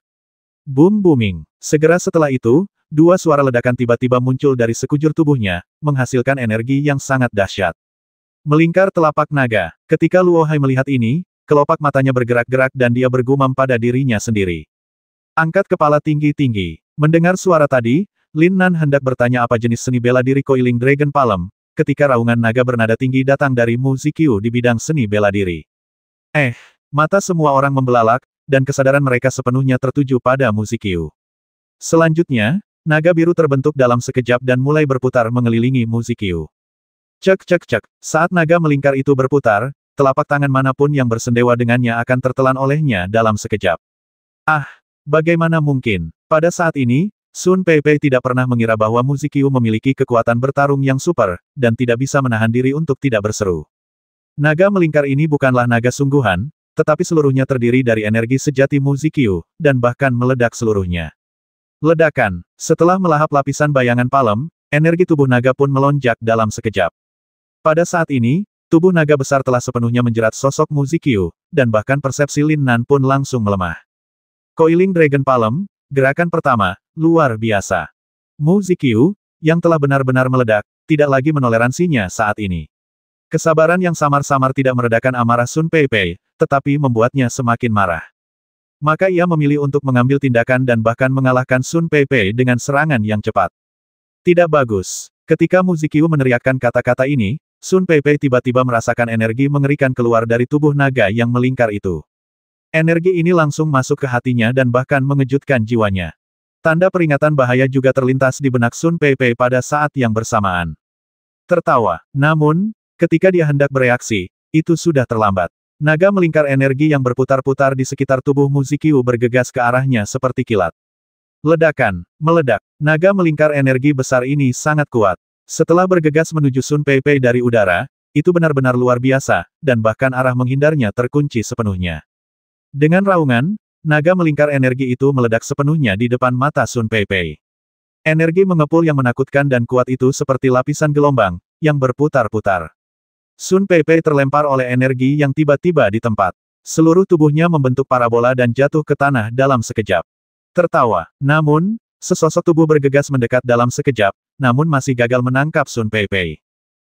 Speaker 1: Boom booming. Segera setelah itu, dua suara ledakan tiba-tiba muncul dari sekujur tubuhnya, menghasilkan energi yang sangat dahsyat. Melingkar telapak naga. Ketika Luo Hai melihat ini, kelopak matanya bergerak-gerak dan dia bergumam pada dirinya sendiri. Angkat kepala tinggi-tinggi. Mendengar suara tadi, Lin Nan hendak bertanya apa jenis seni bela diri Coiling Dragon Palm, ketika raungan naga bernada tinggi datang dari Muzikyu di bidang seni bela diri. Mata semua orang membelalak, dan kesadaran mereka sepenuhnya tertuju pada Muzikyu. Selanjutnya, naga biru terbentuk dalam sekejap dan mulai berputar mengelilingi Muzikyu. Cek cek cek, saat naga melingkar itu berputar, telapak tangan manapun yang bersendewa dengannya akan tertelan olehnya dalam sekejap. Ah, bagaimana mungkin? Pada saat ini, Sun Peipei tidak pernah mengira bahwa Muzikyu memiliki kekuatan bertarung yang super, dan tidak bisa menahan diri untuk tidak berseru. Naga melingkar ini bukanlah naga sungguhan, tetapi seluruhnya terdiri dari energi sejati Muzikyu, dan bahkan meledak seluruhnya. Ledakan. Setelah melahap lapisan bayangan palem, energi tubuh naga pun melonjak dalam sekejap. Pada saat ini, tubuh naga besar telah sepenuhnya menjerat sosok Muzikyu, dan bahkan persepsi Lin Nan pun langsung melemah. Coiling Dragon Palm, gerakan pertama, luar biasa. Muzikyu, yang telah benar-benar meledak, tidak lagi menoleransinya saat ini. Kesabaran yang samar-samar tidak meredakan amarah Sun Peipei, tetapi membuatnya semakin marah. Maka ia memilih untuk mengambil tindakan dan bahkan mengalahkan Sun Peipei dengan serangan yang cepat. Tidak bagus. Ketika Muzikyu meneriakkan kata-kata ini, Sun Peipei tiba-tiba merasakan energi mengerikan keluar dari tubuh naga yang melingkar itu. Energi ini langsung masuk ke hatinya dan bahkan mengejutkan jiwanya. Tanda peringatan bahaya juga terlintas di benak Sun Peipei pada saat yang bersamaan. Tertawa. Namun, ketika dia hendak bereaksi, itu sudah terlambat. Naga melingkar energi yang berputar-putar di sekitar tubuh Muzikyu bergegas ke arahnya seperti kilat. Ledakan. Meledak. Naga melingkar energi besar ini sangat kuat. Setelah bergegas menuju Sun Peipei dari udara, itu benar-benar luar biasa, dan bahkan arah menghindarnya terkunci sepenuhnya. Dengan raungan, naga melingkar energi itu meledak sepenuhnya di depan mata Sun Peipei. Energi mengepul yang menakutkan dan kuat itu seperti lapisan gelombang, yang berputar-putar. Sun Peipei terlempar oleh energi yang tiba-tiba di tempat. Seluruh tubuhnya membentuk parabola dan jatuh ke tanah dalam sekejap. Tertawa. Namun, sesosok tubuh bergegas mendekat dalam sekejap, namun masih gagal menangkap Sun Peipei.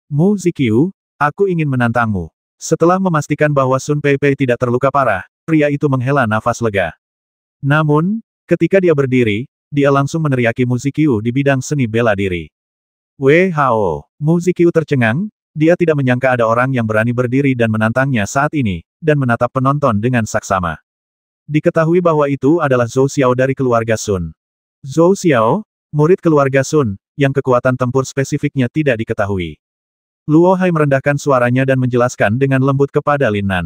Speaker 1: Muzikyu, aku ingin menantangmu. Setelah memastikan bahwa Sun Peipei tidak terluka parah, pria itu menghela nafas lega. Namun, ketika dia berdiri, dia langsung meneriaki Muzikyu di bidang seni bela diri. WHO. Muzikyu tercengang. Dia tidak menyangka ada orang yang berani berdiri dan menantangnya saat ini, dan menatap penonton dengan saksama. Diketahui bahwa itu adalah Zhou Xiao dari keluarga Sun. Zhou Xiao, murid keluarga Sun, yang kekuatan tempur spesifiknya tidak diketahui. Luo Hai merendahkan suaranya dan menjelaskan dengan lembut kepada Lin Nan.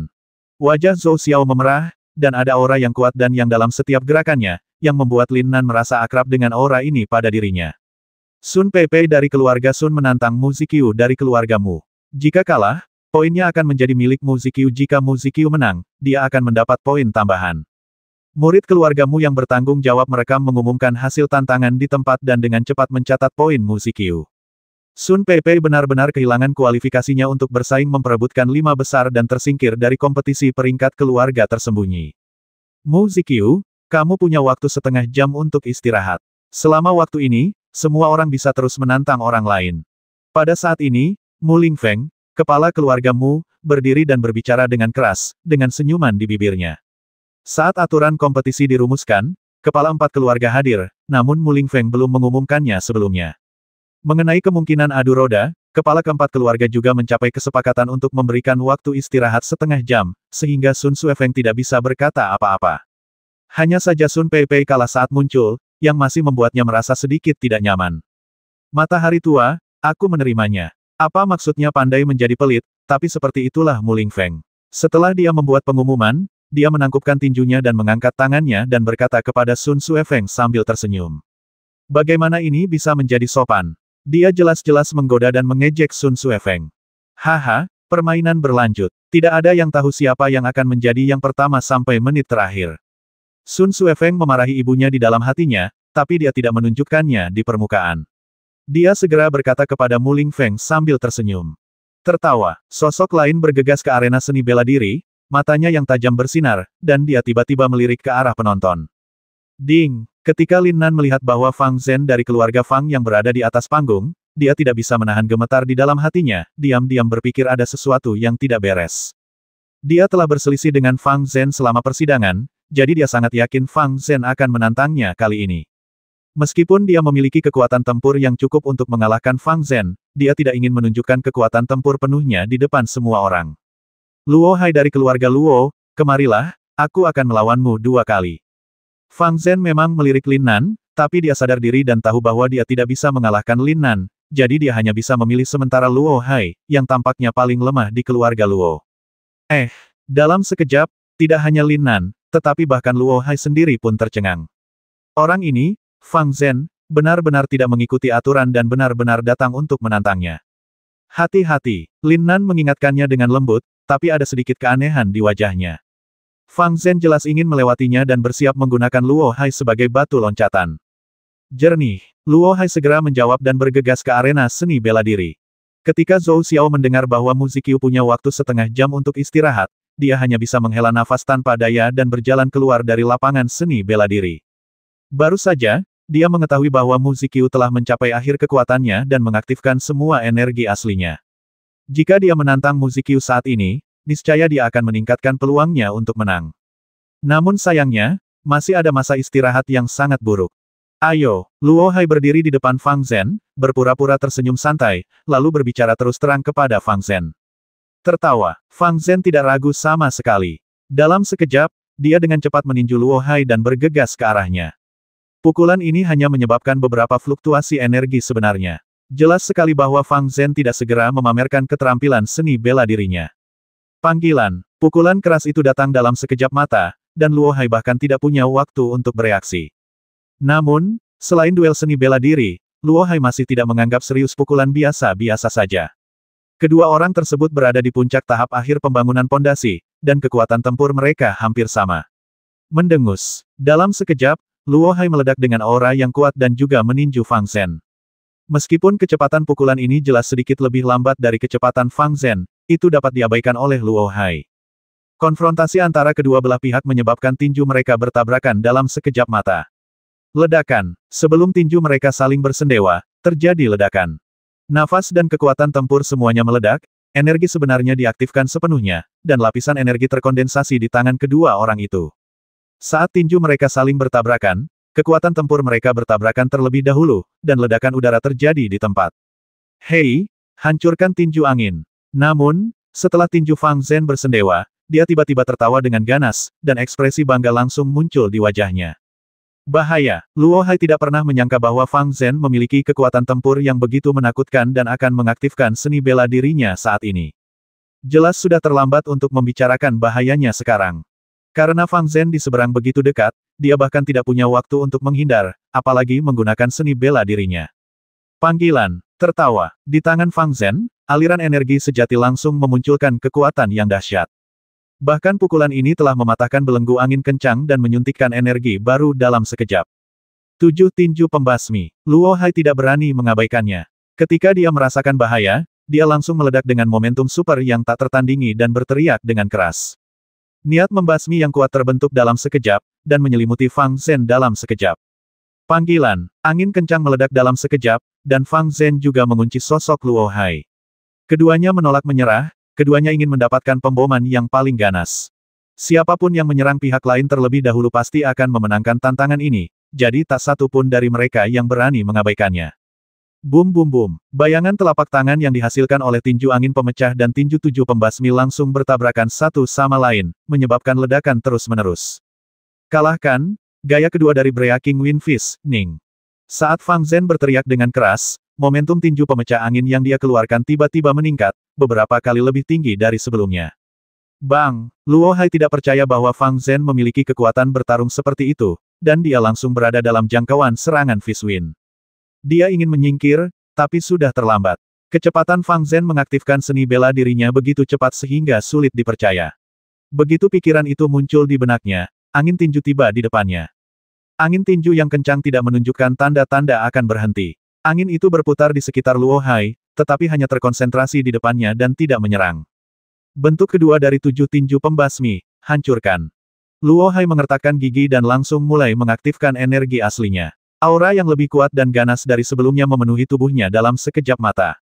Speaker 1: Wajah Zhou Xiao memerah, dan ada aura yang kuat dan yang dalam setiap gerakannya, yang membuat Lin Nan merasa akrab dengan aura ini pada dirinya. Sun Peipei dari keluarga Sun menantang Muzikyu dari keluargamu. Jika kalah, poinnya akan menjadi milik Muzikyu. Jika Muzikyu menang, dia akan mendapat poin tambahan. Murid keluargamu yang bertanggung jawab merekam mengumumkan hasil tantangan di tempat dan dengan cepat mencatat poin Musikyu. Sun Peipei benar-benar kehilangan kualifikasinya untuk bersaing memperebutkan 5 besar dan tersingkir dari kompetisi peringkat keluarga tersembunyi. Musikyu, kamu punya waktu setengah jam untuk istirahat. Selama waktu ini, semua orang bisa terus menantang orang lain. Pada saat ini, Mu Lingfeng, kepala keluargamu, berdiri dan berbicara dengan keras, dengan senyuman di bibirnya. Saat aturan kompetisi dirumuskan, kepala 4 keluarga hadir, namun Mu Lingfeng belum mengumumkannya sebelumnya. Mengenai kemungkinan adu roda, kepala keempat keluarga juga mencapai kesepakatan untuk memberikan waktu istirahat setengah jam, sehingga Sun Suefeng tidak bisa berkata apa-apa. Hanya saja Sun Peipei kalah saat muncul, yang masih membuatnya merasa sedikit tidak nyaman. Matahari tua, aku menerimanya. Apa maksudnya pandai menjadi pelit, tapi seperti itulah Mu Lingfeng. Setelah dia membuat pengumuman, dia menangkupkan tinjunya dan mengangkat tangannya dan berkata kepada Sun Suefeng sambil tersenyum. Bagaimana ini bisa menjadi sopan? Dia jelas-jelas menggoda dan mengejek Sun Suefeng. Haha, permainan berlanjut. Tidak ada yang tahu siapa yang akan menjadi yang pertama sampai menit terakhir. Sun Suefeng memarahi ibunya di dalam hatinya, tapi dia tidak menunjukkannya di permukaan. Dia segera berkata kepada Mu Lingfeng sambil tersenyum. Tertawa, sosok lain bergegas ke arena seni bela diri, matanya yang tajam bersinar, dan dia tiba-tiba melirik ke arah penonton. Ding! Ketika Lin Nan melihat bahwa Fang Zhen dari keluarga Fang yang berada di atas panggung, dia tidak bisa menahan gemetar di dalam hatinya, diam-diam berpikir ada sesuatu yang tidak beres. Dia telah berselisih dengan Fang Zhen selama persidangan, jadi dia sangat yakin Fang Zhen akan menantangnya kali ini. Meskipun dia memiliki kekuatan tempur yang cukup untuk mengalahkan Fang Zhen, dia tidak ingin menunjukkan kekuatan tempur penuhnya di depan semua orang. Luo Hai dari keluarga Luo, kemarilah, aku akan melawanmu 2 kali. Fang Zhen memang melirik Lin Nan, tapi dia sadar diri dan tahu bahwa dia tidak bisa mengalahkan Lin Nan, jadi dia hanya bisa memilih sementara Luo Hai, yang tampaknya paling lemah di keluarga Luo. Dalam sekejap, tidak hanya Lin Nan, tetapi bahkan Luo Hai sendiri pun tercengang. Orang ini, Fang Zhen, benar-benar tidak mengikuti aturan dan benar-benar datang untuk menantangnya. Hati-hati, Lin Nan mengingatkannya dengan lembut, tapi ada sedikit keanehan di wajahnya. Fang Zhen jelas ingin melewatinya dan bersiap menggunakan Luo Hai sebagai batu loncatan. Jernih, Luo Hai segera menjawab dan bergegas ke arena seni bela diri. Ketika Zhou Xiao mendengar bahwa Musikyu punya waktu setengah jam untuk istirahat, dia hanya bisa menghela nafas tanpa daya dan berjalan keluar dari lapangan seni bela diri. Baru saja, dia mengetahui bahwa Musikyu telah mencapai akhir kekuatannya dan mengaktifkan semua energi aslinya. Jika dia menantang Musikyu saat ini, niscaya dia akan meningkatkan peluangnya untuk menang. Namun sayangnya, masih ada masa istirahat yang sangat buruk. Ayo, Luo Hai berdiri di depan Fang Zhen, berpura-pura tersenyum santai, lalu berbicara terus terang kepada Fang Zhen. Tertawa, Fang Zhen tidak ragu sama sekali. Dalam sekejap, dia dengan cepat meninju Luo Hai dan bergegas ke arahnya. Pukulan ini hanya menyebabkan beberapa fluktuasi energi sebenarnya. Jelas sekali bahwa Fang Zhen tidak segera memamerkan keterampilan seni bela dirinya. Panggilan, pukulan keras itu datang dalam sekejap mata, dan Luo Hai bahkan tidak punya waktu untuk bereaksi. Namun, selain duel seni bela diri, Luo Hai masih tidak menganggap serius pukulan biasa-biasa saja. Kedua orang tersebut berada di puncak tahap akhir pembangunan pondasi, dan kekuatan tempur mereka hampir sama. Mendengus. Dalam sekejap, Luo Hai meledak dengan aura yang kuat dan juga meninju Fang Zhen. Meskipun kecepatan pukulan ini jelas sedikit lebih lambat dari kecepatan Fang Zhen, itu dapat diabaikan oleh Luo Hai. Konfrontasi antara kedua belah pihak menyebabkan tinju mereka bertabrakan dalam sekejap mata. Ledakan. Sebelum tinju mereka saling bersendewa, terjadi ledakan. Nafas dan kekuatan tempur semuanya meledak, energi sebenarnya diaktifkan sepenuhnya, dan lapisan energi terkondensasi di tangan kedua orang itu. Saat tinju mereka saling bertabrakan, kekuatan tempur mereka bertabrakan terlebih dahulu, dan ledakan udara terjadi di tempat. Hei, hancurkan tinju angin. Namun, setelah tinju Fang Zhen bersendewa, dia tiba-tiba tertawa dengan ganas, dan ekspresi bangga langsung muncul di wajahnya. Bahaya, Luo Hai tidak pernah menyangka bahwa Fang Zhen memiliki kekuatan tempur yang begitu menakutkan dan akan mengaktifkan seni bela dirinya saat ini. Jelas sudah terlambat untuk membicarakan bahayanya sekarang. Karena Fang Zhen di seberang begitu dekat, dia bahkan tidak punya waktu untuk menghindar, apalagi menggunakan seni bela dirinya. Panggilan, tertawa, di tangan Fang Zhen, aliran energi sejati langsung memunculkan kekuatan yang dahsyat. Bahkan pukulan ini telah mematahkan belenggu angin kencang dan menyuntikkan energi baru dalam sekejap. 7 tinju pembasmi. Luo Hai tidak berani mengabaikannya. Ketika dia merasakan bahaya, dia langsung meledak dengan momentum super yang tak tertandingi dan berteriak dengan keras. Niat membasmi yang kuat terbentuk dalam sekejap, dan menyelimuti Fang Zhen dalam sekejap. Panggilan, angin kencang meledak dalam sekejap, dan Fang Zhen juga mengunci sosok Luo Hai. Keduanya menolak menyerah, keduanya ingin mendapatkan pemboman yang paling ganas. Siapapun yang menyerang pihak lain terlebih dahulu pasti akan memenangkan tantangan ini, jadi tak satu pun dari mereka yang berani mengabaikannya. Bum bum bum, bayangan telapak tangan yang dihasilkan oleh tinju angin pemecah dan tinju 7 pembasmi langsung bertabrakan satu sama lain, menyebabkan ledakan terus-menerus. Kalahkan, gaya kedua dari Breaking Wind Fist, Ning. Saat Fang Zhen berteriak dengan keras, momentum tinju pemecah angin yang dia keluarkan tiba-tiba meningkat, beberapa kali lebih tinggi dari sebelumnya. Bang! Luo Hai tidak percaya bahwa Fang Zhen memiliki kekuatan bertarung seperti itu, dan dia langsung berada dalam jangkauan serangan Fist Wind. Dia ingin menyingkir, tapi sudah terlambat. Kecepatan Fang Zhen mengaktifkan seni bela dirinya begitu cepat sehingga sulit dipercaya. Begitu pikiran itu muncul di benaknya, angin tinju tiba di depannya. Angin tinju yang kencang tidak menunjukkan tanda-tanda akan berhenti. Angin itu berputar di sekitar Luo Hai, tetapi hanya terkonsentrasi di depannya dan tidak menyerang. Bentuk kedua dari 7 tinju pembasmi, hancurkan. Luo Hai mengertakkan gigi dan langsung mulai mengaktifkan energi aslinya. Aura yang lebih kuat dan ganas dari sebelumnya memenuhi tubuhnya dalam sekejap mata.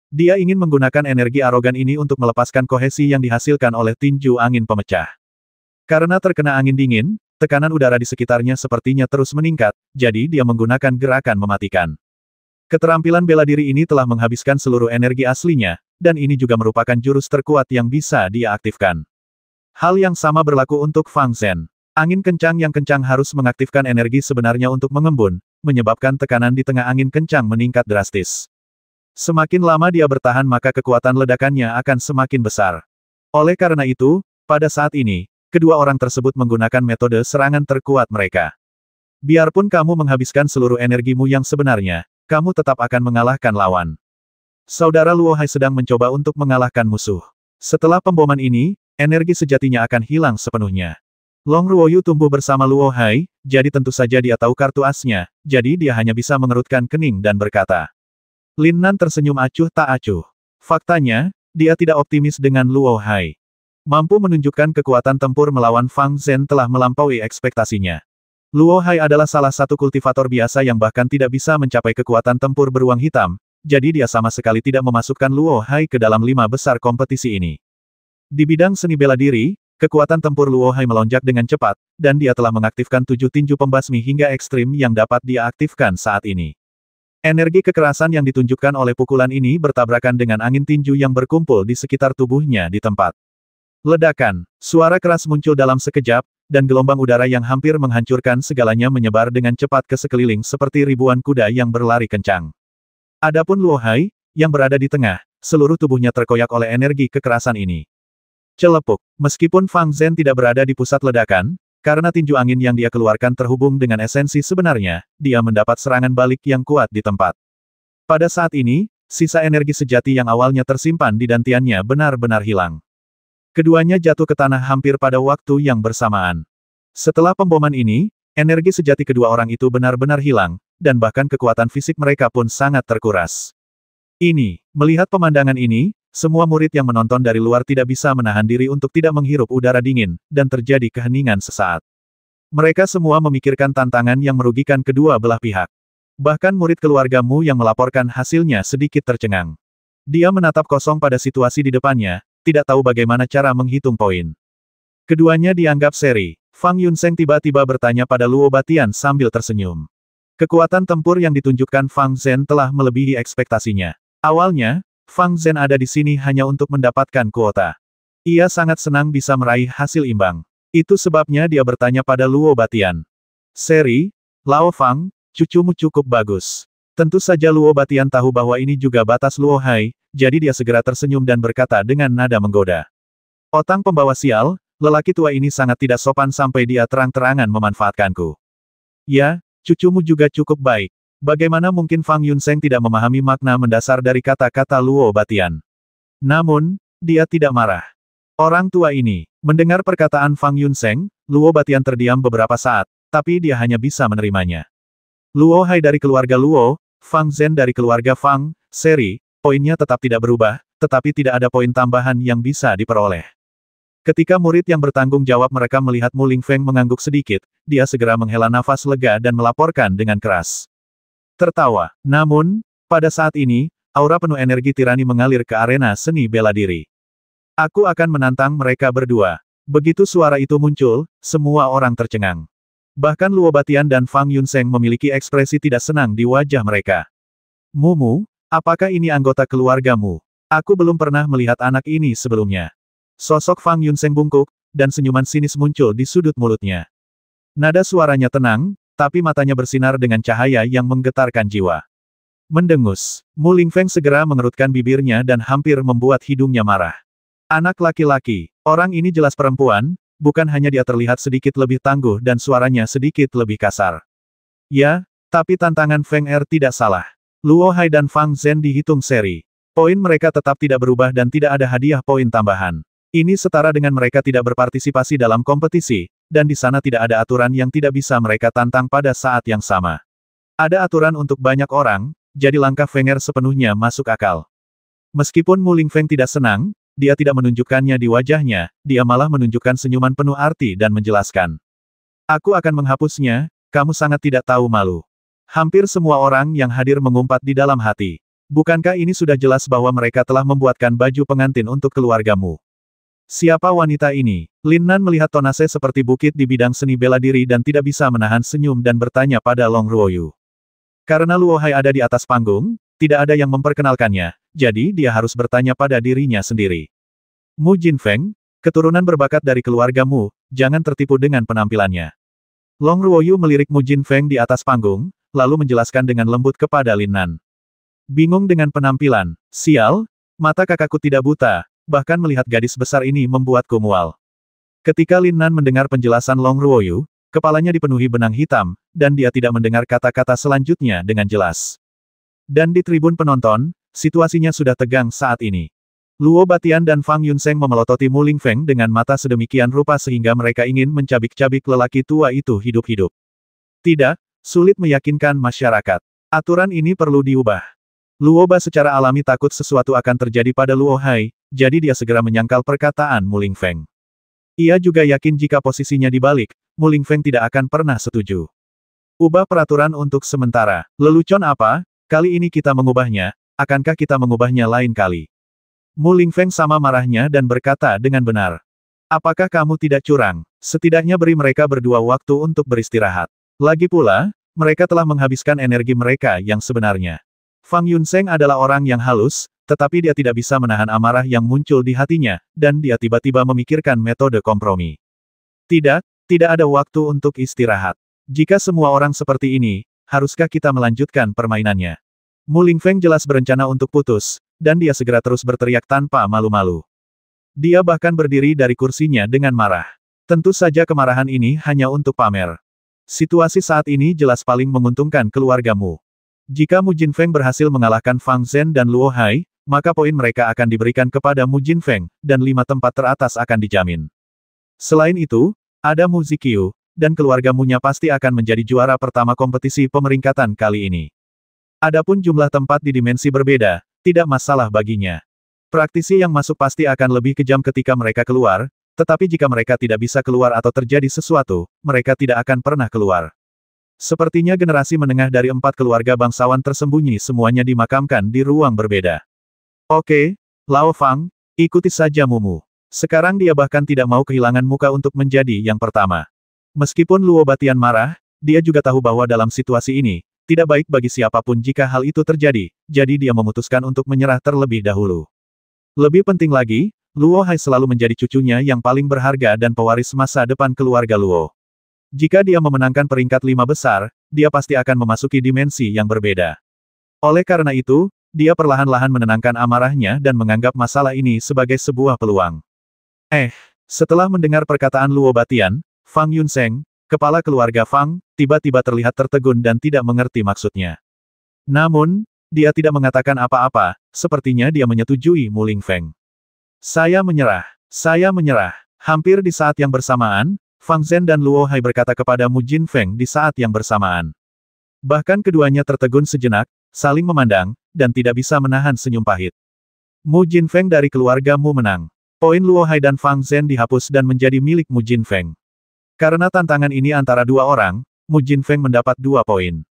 Speaker 1: Dia ingin menggunakan energi arogan ini untuk melepaskan kohesi yang dihasilkan oleh tinju angin pemecah. Karena terkena angin dingin, tekanan udara di sekitarnya sepertinya terus meningkat, jadi dia menggunakan gerakan mematikan. Keterampilan bela diri ini telah menghabiskan seluruh energi aslinya, dan ini juga merupakan jurus terkuat yang bisa dia aktifkan. Hal yang sama berlaku untuk Fang Zhen. Angin kencang yang kencang harus mengaktifkan energi sebenarnya untuk mengembun, menyebabkan tekanan di tengah angin kencang meningkat drastis. Semakin lama dia bertahan maka kekuatan ledakannya akan semakin besar. Oleh karena itu, pada saat ini, kedua orang tersebut menggunakan metode serangan terkuat mereka. Biarpun kamu menghabiskan seluruh energimu yang sebenarnya, kamu tetap akan mengalahkan lawan. Saudara Luo Hai sedang mencoba untuk mengalahkan musuh. Setelah pemboman ini, energi sejatinya akan hilang sepenuhnya. Long Ruoyu tumbuh bersama Luo Hai, jadi tentu saja dia tahu kartu asnya, jadi dia hanya bisa mengerutkan kening dan berkata. Lin Nan tersenyum acuh tak acuh. Faktanya, dia tidak optimis dengan Luo Hai. Mampu menunjukkan kekuatan tempur melawan Fang Zhen telah melampaui ekspektasinya. Luo Hai adalah salah satu kultivator biasa yang bahkan tidak bisa mencapai kekuatan tempur beruang hitam, jadi dia sama sekali tidak memasukkan Luo Hai ke dalam 5 besar kompetisi ini. Di bidang seni bela diri, kekuatan tempur Luo Hai melonjak dengan cepat, dan dia telah mengaktifkan 7 tinju pembasmi hingga ekstrim yang dapat dia aktifkan saat ini. Energi kekerasan yang ditunjukkan oleh pukulan ini bertabrakan dengan angin tinju yang berkumpul di sekitar tubuhnya di tempat. Ledakan, suara keras muncul dalam sekejap, dan gelombang udara yang hampir menghancurkan segalanya menyebar dengan cepat ke sekeliling seperti ribuan kuda yang berlari kencang. Adapun Luo Hai, yang berada di tengah, seluruh tubuhnya terkoyak oleh energi kekerasan ini. Celepuk, meskipun Fang Zhen tidak berada di pusat ledakan, karena tinju angin yang dia keluarkan terhubung dengan esensi sebenarnya, dia mendapat serangan balik yang kuat di tempat. Pada saat ini, sisa energi sejati yang awalnya tersimpan di dantiannya benar-benar hilang. Keduanya jatuh ke tanah hampir pada waktu yang bersamaan. Setelah pemboman ini, energi sejati kedua orang itu benar-benar hilang, dan bahkan kekuatan fisik mereka pun sangat terkuras. Melihat pemandangan ini, semua murid yang menonton dari luar tidak bisa menahan diri untuk tidak menghirup udara dingin, dan terjadi keheningan sesaat. Mereka semua memikirkan tantangan yang merugikan kedua belah pihak. Bahkan murid keluargamu yang melaporkan hasilnya sedikit tercengang. Dia menatap kosong pada situasi di depannya, tidak tahu bagaimana cara menghitung poin. Keduanya dianggap seri. Fang Yunseng tiba-tiba bertanya pada Luo Batian sambil tersenyum. Kekuatan tempur yang ditunjukkan Fang Zhen telah melebihi ekspektasinya. Awalnya, Fang Zhen ada di sini hanya untuk mendapatkan kuota. Ia sangat senang bisa meraih hasil imbang. Itu sebabnya dia bertanya pada Luo Batian. Seri, Lao Fang, cucumu cukup bagus. Tentu saja Luo Batian tahu bahwa ini juga batas Luo Hai, jadi dia segera tersenyum dan berkata dengan nada menggoda. Otang pembawa sial, lelaki tua ini sangat tidak sopan sampai dia terang-terangan memanfaatkanku. Ya, cucumu juga cukup baik. Bagaimana mungkin Fang Yunseng tidak memahami makna mendasar dari kata-kata Luo Batian? Namun, dia tidak marah. Orang tua ini, mendengar perkataan Fang Yunseng, Luo Batian terdiam beberapa saat, tapi dia hanya bisa menerimanya. Luo Hai dari keluarga Luo, Fang Zhen dari keluarga Fang, seri, poinnya tetap tidak berubah, tetapi tidak ada poin tambahan yang bisa diperoleh. Ketika murid yang bertanggung jawab merekam melihat Mu Lingfeng mengangguk sedikit, dia segera menghela nafas lega dan melaporkan dengan keras. Tertawa. Namun, pada saat ini, aura penuh energi tirani mengalir ke arena seni bela diri. Aku akan menantang mereka berdua. Begitu suara itu muncul, semua orang tercengang. Bahkan Luo Batian dan Fang Yunseng memiliki ekspresi tidak senang di wajah mereka. Mumu, apakah ini anggota keluargamu? Aku belum pernah melihat anak ini sebelumnya. Sosok Fang Yunseng bungkuk, dan senyuman sinis muncul di sudut mulutnya. Nada suaranya tenang, tapi matanya bersinar dengan cahaya yang menggetarkan jiwa. Mendengus, Mu Lingfeng segera mengerutkan bibirnya dan hampir membuat hidungnya marah. Anak laki-laki, orang ini jelas perempuan, bukan hanya dia terlihat sedikit lebih tangguh dan suaranya sedikit lebih kasar. Ya, tapi tantangan Feng Er tidak salah. Luo Hai dan Fang Zhen dihitung seri. Poin mereka tetap tidak berubah dan tidak ada hadiah poin tambahan. Ini setara dengan mereka tidak berpartisipasi dalam kompetisi, dan di sana tidak ada aturan yang tidak bisa mereka tantang pada saat yang sama. Ada aturan untuk banyak orang, jadi langkah Feng Er sepenuhnya masuk akal. Meskipun Mu Lingfeng tidak senang, dia tidak menunjukkannya di wajahnya, dia malah menunjukkan senyuman penuh arti dan menjelaskan. Aku akan menghapusnya, kamu sangat tidak tahu malu. Hampir semua orang yang hadir mengumpat di dalam hati. Bukankah ini sudah jelas bahwa mereka telah membuatkan baju pengantin untuk keluargamu? Siapa wanita ini? Lin Nan melihat Tonase seperti bukit di bidang seni bela diri dan tidak bisa menahan senyum dan bertanya pada Long Ruoyu. Karena Luo Hai ada di atas panggung, tidak ada yang memperkenalkannya, jadi dia harus bertanya pada dirinya sendiri. Mu Jinfeng, keturunan berbakat dari keluargamu, jangan tertipu dengan penampilannya. Long Ruoyu melirik Mu Jinfeng di atas panggung, lalu menjelaskan dengan lembut kepada Lin Nan. Bingung dengan penampilan, sial, mata kakakku tidak buta. Bahkan melihat gadis besar ini membuatku mual. Ketika Lin Nan mendengar penjelasan Long Ruoyu, kepalanya dipenuhi benang hitam, dan dia tidak mendengar kata-kata selanjutnya dengan jelas. Dan di tribun penonton, situasinya sudah tegang saat ini. Luo Batian dan Fang Yunseng memelototi Mu Lingfeng dengan mata sedemikian rupa sehingga mereka ingin mencabik-cabik lelaki tua itu hidup-hidup. Tidak, sulit meyakinkan masyarakat. Aturan ini perlu diubah. Luo Ba secara alami takut sesuatu akan terjadi pada Luo Hai, jadi dia segera menyangkal perkataan Mu Lingfeng. Ia juga yakin jika posisinya dibalik, Mu Lingfeng tidak akan pernah setuju. Ubah peraturan untuk sementara. Lelucon apa? Kali ini kita mengubahnya, akankah kita mengubahnya lain kali? Mu Lingfeng sama marahnya dan berkata dengan benar. Apakah kamu tidak curang? Setidaknya beri mereka berdua waktu untuk beristirahat. Lagi pula, mereka telah menghabiskan energi mereka yang sebenarnya. Fang Yunseng adalah orang yang halus, tetapi dia tidak bisa menahan amarah yang muncul di hatinya, dan dia tiba-tiba memikirkan metode kompromi. Tidak ada waktu untuk istirahat. Jika semua orang seperti ini, haruskah kita melanjutkan permainannya? Mu Lingfeng jelas berencana untuk putus, dan dia segera terus berteriak tanpa malu-malu. Dia bahkan berdiri dari kursinya dengan marah. Tentu saja kemarahan ini hanya untuk pamer. Situasi saat ini jelas paling menguntungkan keluargamu. Jika Mu Jinfeng berhasil mengalahkan Fang Zhen dan Luo Hai, maka poin mereka akan diberikan kepada Mu Jinfeng, dan 5 tempat teratas akan dijamin. Selain itu, ada Mu Ziqiu, dan keluarga Mu-nya pasti akan menjadi juara pertama kompetisi pemeringkatan kali ini. Adapun jumlah tempat di dimensi berbeda, tidak masalah baginya. Praktisi yang masuk pasti akan lebih kejam ketika mereka keluar, tetapi jika mereka tidak bisa keluar atau terjadi sesuatu, mereka tidak akan pernah keluar. Sepertinya generasi menengah dari 4 keluarga bangsawan tersembunyi semuanya dimakamkan di ruang berbeda. Oke, Lao Fang, ikuti saja Mumu. Sekarang dia bahkan tidak mau kehilangan muka untuk menjadi yang pertama. Meskipun Luo Batian marah, dia juga tahu bahwa dalam situasi ini, tidak baik bagi siapapun jika hal itu terjadi, jadi dia memutuskan untuk menyerah terlebih dahulu. Lebih penting lagi, Luo Hai selalu menjadi cucunya yang paling berharga dan pewaris masa depan keluarga Luo. Jika dia memenangkan peringkat 5 besar, dia pasti akan memasuki dimensi yang berbeda. Oleh karena itu, dia perlahan-lahan menenangkan amarahnya dan menganggap masalah ini sebagai sebuah peluang. Setelah mendengar perkataan Luo Batian, Fang Yunseng, kepala keluarga Fang, tiba-tiba terlihat tertegun dan tidak mengerti maksudnya. Namun, dia tidak mengatakan apa-apa, sepertinya dia menyetujui Mu Lingfeng. Saya menyerah. Saya menyerah. Hampir di saat yang bersamaan, Fang Zhen dan Luo Hai berkata kepada Mu Jinfeng di saat yang bersamaan. Bahkan keduanya tertegun sejenak, saling memandang, dan tidak bisa menahan senyum pahit. Mu Jinfeng dari keluarga Mu menang. Poin Luo Hai dan Fang Zhen dihapus dan menjadi milik Mu Jinfeng. Karena tantangan ini antara dua orang, Mu Jinfeng mendapat 2 poin.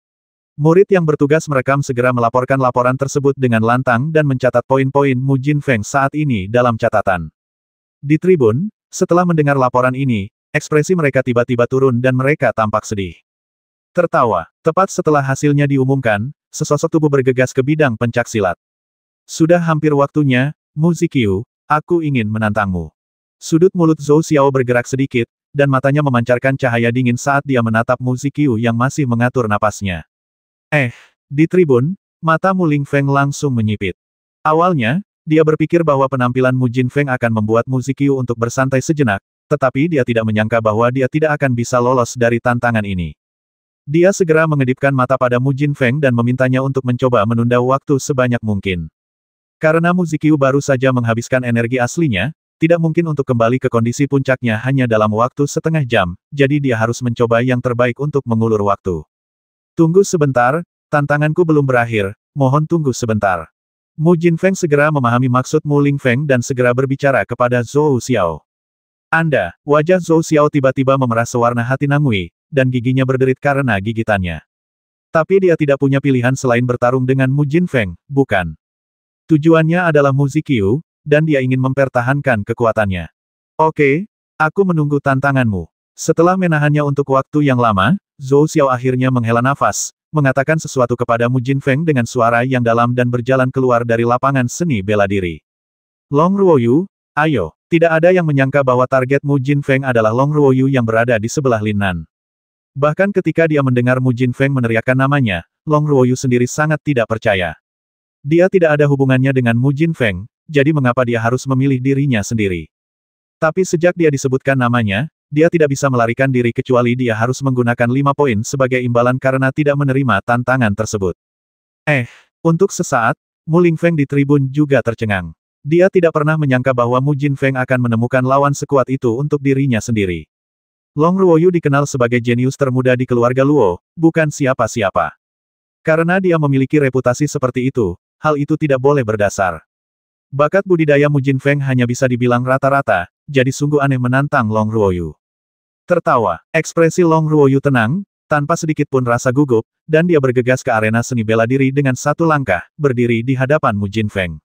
Speaker 1: Murid yang bertugas merekam segera melaporkan laporan tersebut dengan lantang dan mencatat poin-poin Mu Jinfeng saat ini dalam catatan. Di tribun, setelah mendengar laporan ini, ekspresi mereka tiba-tiba turun dan mereka tampak sedih. Tertawa, tepat setelah hasilnya diumumkan, sesosok tubuh bergegas ke bidang pencaksilat. Sudah hampir waktunya, Mu Ziqiu, aku ingin menantangmu. Sudut mulut Zhou Xiao bergerak sedikit, dan matanya memancarkan cahaya dingin saat dia menatap Mu Ziqiu yang masih mengatur napasnya. Di tribun, mata Mu Lingfeng langsung menyipit. Awalnya, dia berpikir bahwa penampilan Mu Jinfeng akan membuat Mu Ziqiu untuk bersantai sejenak, tetapi dia tidak menyangka bahwa dia tidak akan bisa lolos dari tantangan ini. Dia segera mengedipkan mata pada Mu Jinfeng dan memintanya untuk mencoba menunda waktu sebanyak mungkin. Karena Mu Ziqiu baru saja menghabiskan energi aslinya, tidak mungkin untuk kembali ke kondisi puncaknya hanya dalam waktu setengah jam, jadi dia harus mencoba yang terbaik untuk mengulur waktu. Tunggu sebentar, tantanganku belum berakhir, mohon tunggu sebentar. Mu Jinfeng segera memahami maksud Mu Lingfeng dan segera berbicara kepada Zhou Xiao. Wajah Zhou Xiao tiba-tiba memerah sewarna hati Nangui, dan giginya berderit karena gigitannya. Tapi dia tidak punya pilihan selain bertarung dengan Mu Jinfeng, bukan? Tujuannya adalah Mu Ziqiu, dan dia ingin mempertahankan kekuatannya. Oke, aku menunggu tantanganmu. Setelah menahannya untuk waktu yang lama, Zhou Xiao akhirnya menghela nafas, mengatakan sesuatu kepada Mu Jinfeng dengan suara yang dalam dan berjalan keluar dari lapangan seni bela diri. Long Ruoyu, ayo. Tidak ada yang menyangka bahwa target Mu Jinfeng adalah Long Ruoyu yang berada di sebelah Lin Nan. Bahkan ketika dia mendengar Mu Jinfeng meneriakkan namanya, Long Ruoyu sendiri sangat tidak percaya. Dia tidak ada hubungannya dengan Mu Jinfeng, jadi mengapa dia harus memilih dirinya sendiri? Tapi sejak dia disebutkan namanya, dia tidak bisa melarikan diri kecuali dia harus menggunakan 5 poin sebagai imbalan karena tidak menerima tantangan tersebut. Untuk sesaat, Mu Lingfeng di tribun juga tercengang. Dia tidak pernah menyangka bahwa Mu Jinfeng akan menemukan lawan sekuat itu untuk dirinya sendiri. Long Ruoyu dikenal sebagai jenius termuda di keluarga Luo, bukan siapa-siapa. Karena dia memiliki reputasi seperti itu, hal itu tidak boleh berdasar. Bakat budidaya Mu Jinfeng hanya bisa dibilang rata-rata, jadi sungguh aneh menantang Long Ruoyu. Tertawa, ekspresi Long Ruoyu tenang, tanpa sedikit pun rasa gugup, dan dia bergegas ke arena seni bela diri dengan 1 langkah, berdiri di hadapan Mu Jinfeng.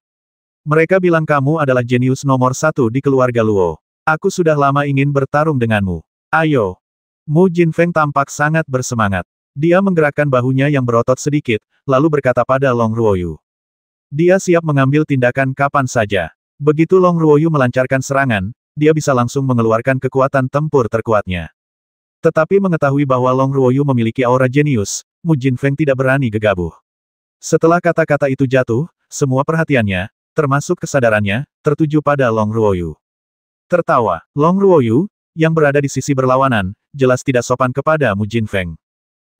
Speaker 1: Mereka bilang kamu adalah jenius nomor 1 di keluarga Luo. Aku sudah lama ingin bertarung denganmu. Ayo. Mu Jinfeng tampak sangat bersemangat. Dia menggerakkan bahunya yang berotot sedikit, lalu berkata pada Long Ruoyu. Dia siap mengambil tindakan kapan saja. Begitu Long Ruoyu melancarkan serangan, dia bisa langsung mengeluarkan kekuatan tempur terkuatnya. Tetapi mengetahui bahwa Long Ruoyu memiliki aura jenius, Mu Jinfeng tidak berani gegabah. Setelah kata-kata itu jatuh, semua perhatiannya, termasuk kesadarannya, tertuju pada Long Ruoyu. Tertawa, Long Ruoyu, yang berada di sisi berlawanan, jelas tidak sopan kepada Mu Jinfeng.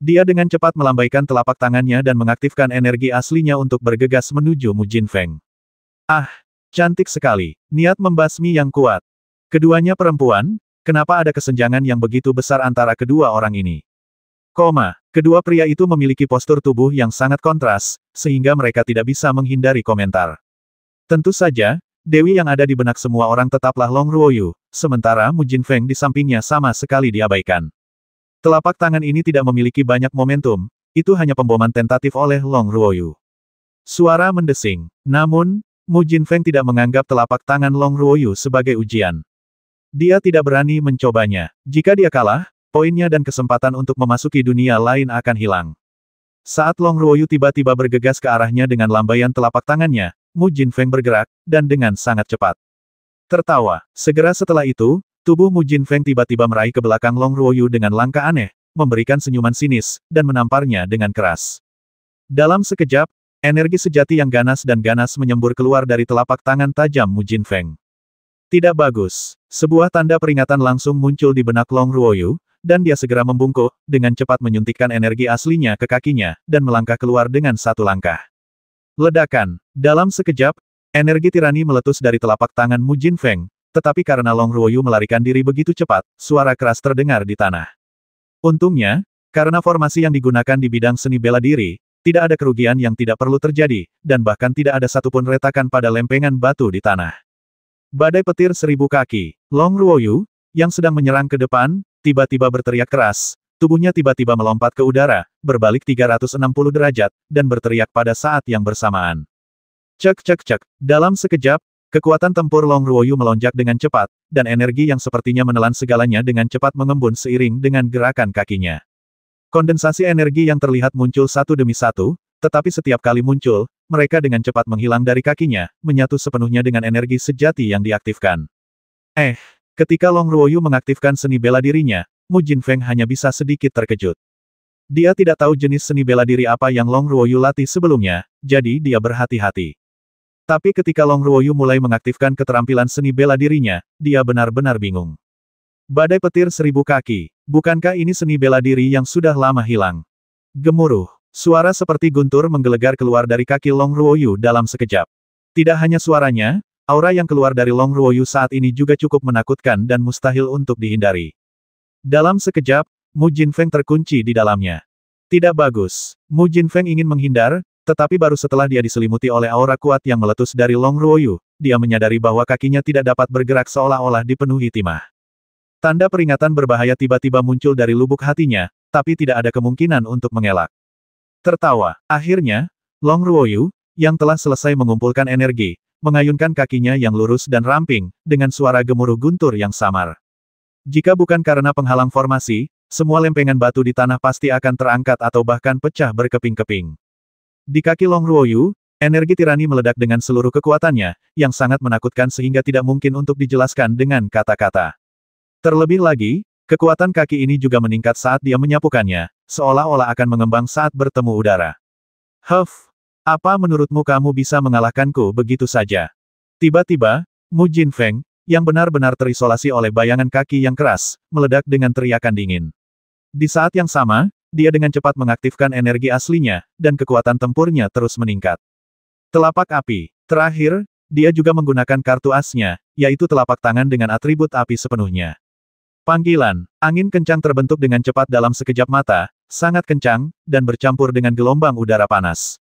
Speaker 1: Dia dengan cepat melambaikan telapak tangannya dan mengaktifkan energi aslinya untuk bergegas menuju Mu Jinfeng. Cantik sekali. Niat membasmi yang kuat. Keduanya perempuan, kenapa ada kesenjangan yang begitu besar antara kedua orang ini? Kedua pria itu memiliki postur tubuh yang sangat kontras, sehingga mereka tidak bisa menghindari komentar. Tentu saja, Dewi yang ada di benak semua orang tetaplah Long Ruoyu, sementara Mu Jinfeng di sampingnya sama sekali diabaikan. Telapak tangan ini tidak memiliki banyak momentum, itu hanya pemboman tentatif oleh Long Ruoyu. Suara mendesing. Namun, Mu Jinfeng tidak menganggap telapak tangan Long Ruoyu sebagai ujian. Dia tidak berani mencobanya. Jika dia kalah, poinnya dan kesempatan untuk memasuki dunia lain akan hilang. Saat Long Ruoyu tiba-tiba bergegas ke arahnya dengan lambaian telapak tangannya, Mu Jinfeng bergerak, dan dengan sangat cepat. Tertawa. Segera setelah itu, tubuh Mu Jinfeng tiba-tiba meraih ke belakang Long Ruoyu dengan langkah aneh, memberikan senyuman sinis, dan menamparnya dengan keras. Dalam sekejap, energi sejati yang ganas dan ganas menyembur keluar dari telapak tangan tajam Mu Jinfeng. Tidak bagus. Sebuah tanda peringatan langsung muncul di benak Long Ruoyu, dan dia segera membungkuk, dengan cepat menyuntikkan energi aslinya ke kakinya, dan melangkah keluar dengan 1 langkah. Ledakan. Dalam sekejap, energi tirani meletus dari telapak tangan Mu Jinfeng, tetapi karena Long Ruoyu melarikan diri begitu cepat, suara keras terdengar di tanah. Untungnya, karena formasi yang digunakan di bidang seni bela diri, tidak ada kerugian yang tidak perlu terjadi, dan bahkan tidak ada satupun retakan pada lempengan batu di tanah. Badai petir 1000 kaki, Long Ruoyu, yang sedang menyerang ke depan, tiba-tiba berteriak keras, tubuhnya tiba-tiba melompat ke udara, berbalik 360 derajat, dan berteriak pada saat yang bersamaan. Cek cek cek, dalam sekejap, kekuatan tempur Long Ruoyu melonjak dengan cepat, dan energi yang sepertinya menelan segalanya dengan cepat mengembun seiring dengan gerakan kakinya. Kondensasi energi yang terlihat muncul satu demi satu, tetapi setiap kali muncul, mereka dengan cepat menghilang dari kakinya, menyatu sepenuhnya dengan energi sejati yang diaktifkan. Ketika Long Ruoyu mengaktifkan seni bela dirinya, Mu Jinfeng hanya bisa sedikit terkejut. Dia tidak tahu jenis seni bela diri apa yang Long Ruoyu latih sebelumnya, jadi dia berhati-hati. Tapi ketika Long Ruoyu mulai mengaktifkan keterampilan seni bela dirinya, dia benar-benar bingung. Badai petir 1000 kaki, bukankah ini seni bela diri yang sudah lama hilang? Gemuruh, suara seperti guntur menggelegar keluar dari kaki Long Ruoyu dalam sekejap. Tidak hanya suaranya, aura yang keluar dari Long Ruoyu saat ini juga cukup menakutkan dan mustahil untuk dihindari. Dalam sekejap, Mu Jinfeng terkunci di dalamnya. Tidak bagus, Mu Jinfeng ingin menghindar, tetapi baru setelah dia diselimuti oleh aura kuat yang meletus dari Long Ruoyu, dia menyadari bahwa kakinya tidak dapat bergerak seolah-olah dipenuhi timah. Tanda peringatan berbahaya tiba-tiba muncul dari lubuk hatinya, tapi tidak ada kemungkinan untuk mengelak. Tertawa, akhirnya, Long Ruoyu, yang telah selesai mengumpulkan energi, mengayunkan kakinya yang lurus dan ramping, dengan suara gemuruh guntur yang samar. Jika bukan karena penghalang formasi, semua lempengan batu di tanah pasti akan terangkat atau bahkan pecah berkeping-keping. Di kaki Long Ruoyu, energi tirani meledak dengan seluruh kekuatannya, yang sangat menakutkan sehingga tidak mungkin untuk dijelaskan dengan kata-kata. Terlebih lagi, kekuatan kaki ini juga meningkat saat dia menyapukannya, seolah-olah akan mengembang saat bertemu udara. Apa menurutmu kamu bisa mengalahkanku begitu saja? Tiba-tiba, Mu Jinfeng, yang benar-benar terisolasi oleh bayangan kaki yang keras, meledak dengan teriakan dingin. Di saat yang sama, dia dengan cepat mengaktifkan energi aslinya, dan kekuatan tempurnya terus meningkat. Telapak api. Terakhir, dia juga menggunakan kartu asnya, yaitu telapak tangan dengan atribut api sepenuhnya. Panggilan. Angin kencang terbentuk dengan cepat dalam sekejap mata, sangat kencang, dan bercampur dengan gelombang udara panas.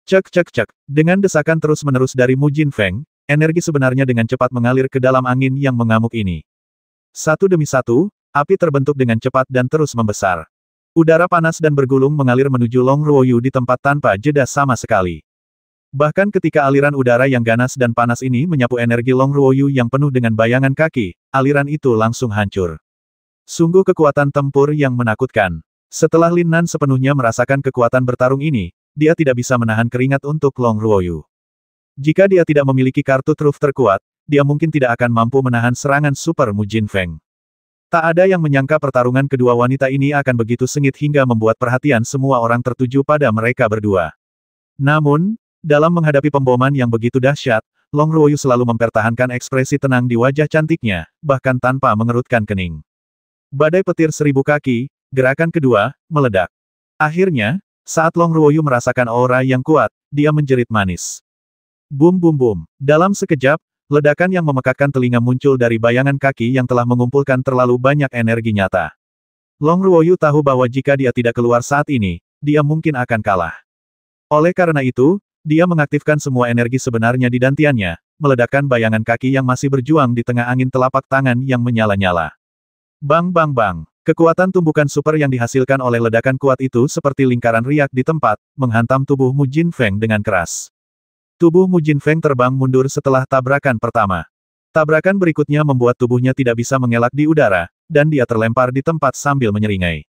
Speaker 1: Cek cek cek. Dengan desakan terus-menerus dari Mu Jinfeng, energi sebenarnya dengan cepat mengalir ke dalam angin yang mengamuk ini. Satu demi satu, api terbentuk dengan cepat dan terus membesar. Udara panas dan bergulung mengalir menuju Long Ruoyu di tempat tanpa jeda sama sekali. Bahkan ketika aliran udara yang ganas dan panas ini menyapu energi Long Ruoyu yang penuh dengan bayangan kaki, aliran itu langsung hancur. Sungguh kekuatan tempur yang menakutkan. Setelah Lin Nan sepenuhnya merasakan kekuatan bertarung ini, dia tidak bisa menahan keringat untuk Long Ruoyu. Jika dia tidak memiliki kartu truf terkuat, dia mungkin tidak akan mampu menahan serangan super Mu Jinfeng. Tak ada yang menyangka pertarungan kedua wanita ini akan begitu sengit hingga membuat perhatian semua orang tertuju pada mereka berdua. Namun, dalam menghadapi pemboman yang begitu dahsyat, Long Ruoyu selalu mempertahankan ekspresi tenang di wajah cantiknya, bahkan tanpa mengerutkan kening. Badai petir 1000 kaki, gerakan kedua, meledak. Akhirnya, saat Long Ruoyu merasakan aura yang kuat, dia menjerit manis. Bum bum bum. Dalam sekejap, ledakan yang memekakkan telinga muncul dari bayangan kaki yang telah mengumpulkan terlalu banyak energi nyata. Long Ruoyu tahu bahwa jika dia tidak keluar saat ini, dia mungkin akan kalah. Oleh karena itu, dia mengaktifkan semua energi sebenarnya di dantiannya, meledakkan bayangan kaki yang masih berjuang di tengah angin telapak tangan yang menyala-nyala. Bang bang bang. Kekuatan tumbukan super yang dihasilkan oleh ledakan kuat itu seperti lingkaran riak di tempat, menghantam tubuh Mu Jinfeng dengan keras. Tubuh Mu Jinfeng terbang mundur setelah tabrakan pertama. Tabrakan berikutnya membuat tubuhnya tidak bisa mengelak di udara, dan dia terlempar di tempat sambil menyeringai.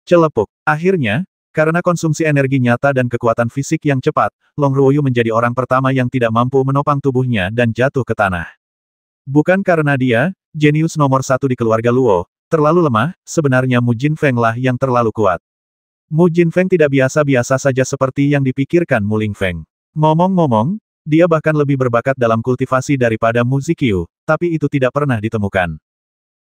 Speaker 1: Celepuk. Akhirnya, karena konsumsi energi nyata dan kekuatan fisik yang cepat, Long Ruoyu menjadi orang pertama yang tidak mampu menopang tubuhnya dan jatuh ke tanah. Bukan karena dia, jenius nomor satu di keluarga Luo, terlalu lemah, sebenarnya Mu Jinfeng lah yang terlalu kuat. Mu Jinfeng tidak biasa-biasa saja seperti yang dipikirkan Mu Lingfeng. Ngomong-ngomong, dia bahkan lebih berbakat dalam kultivasi daripada Mu Ziqiu, tapi itu tidak pernah ditemukan.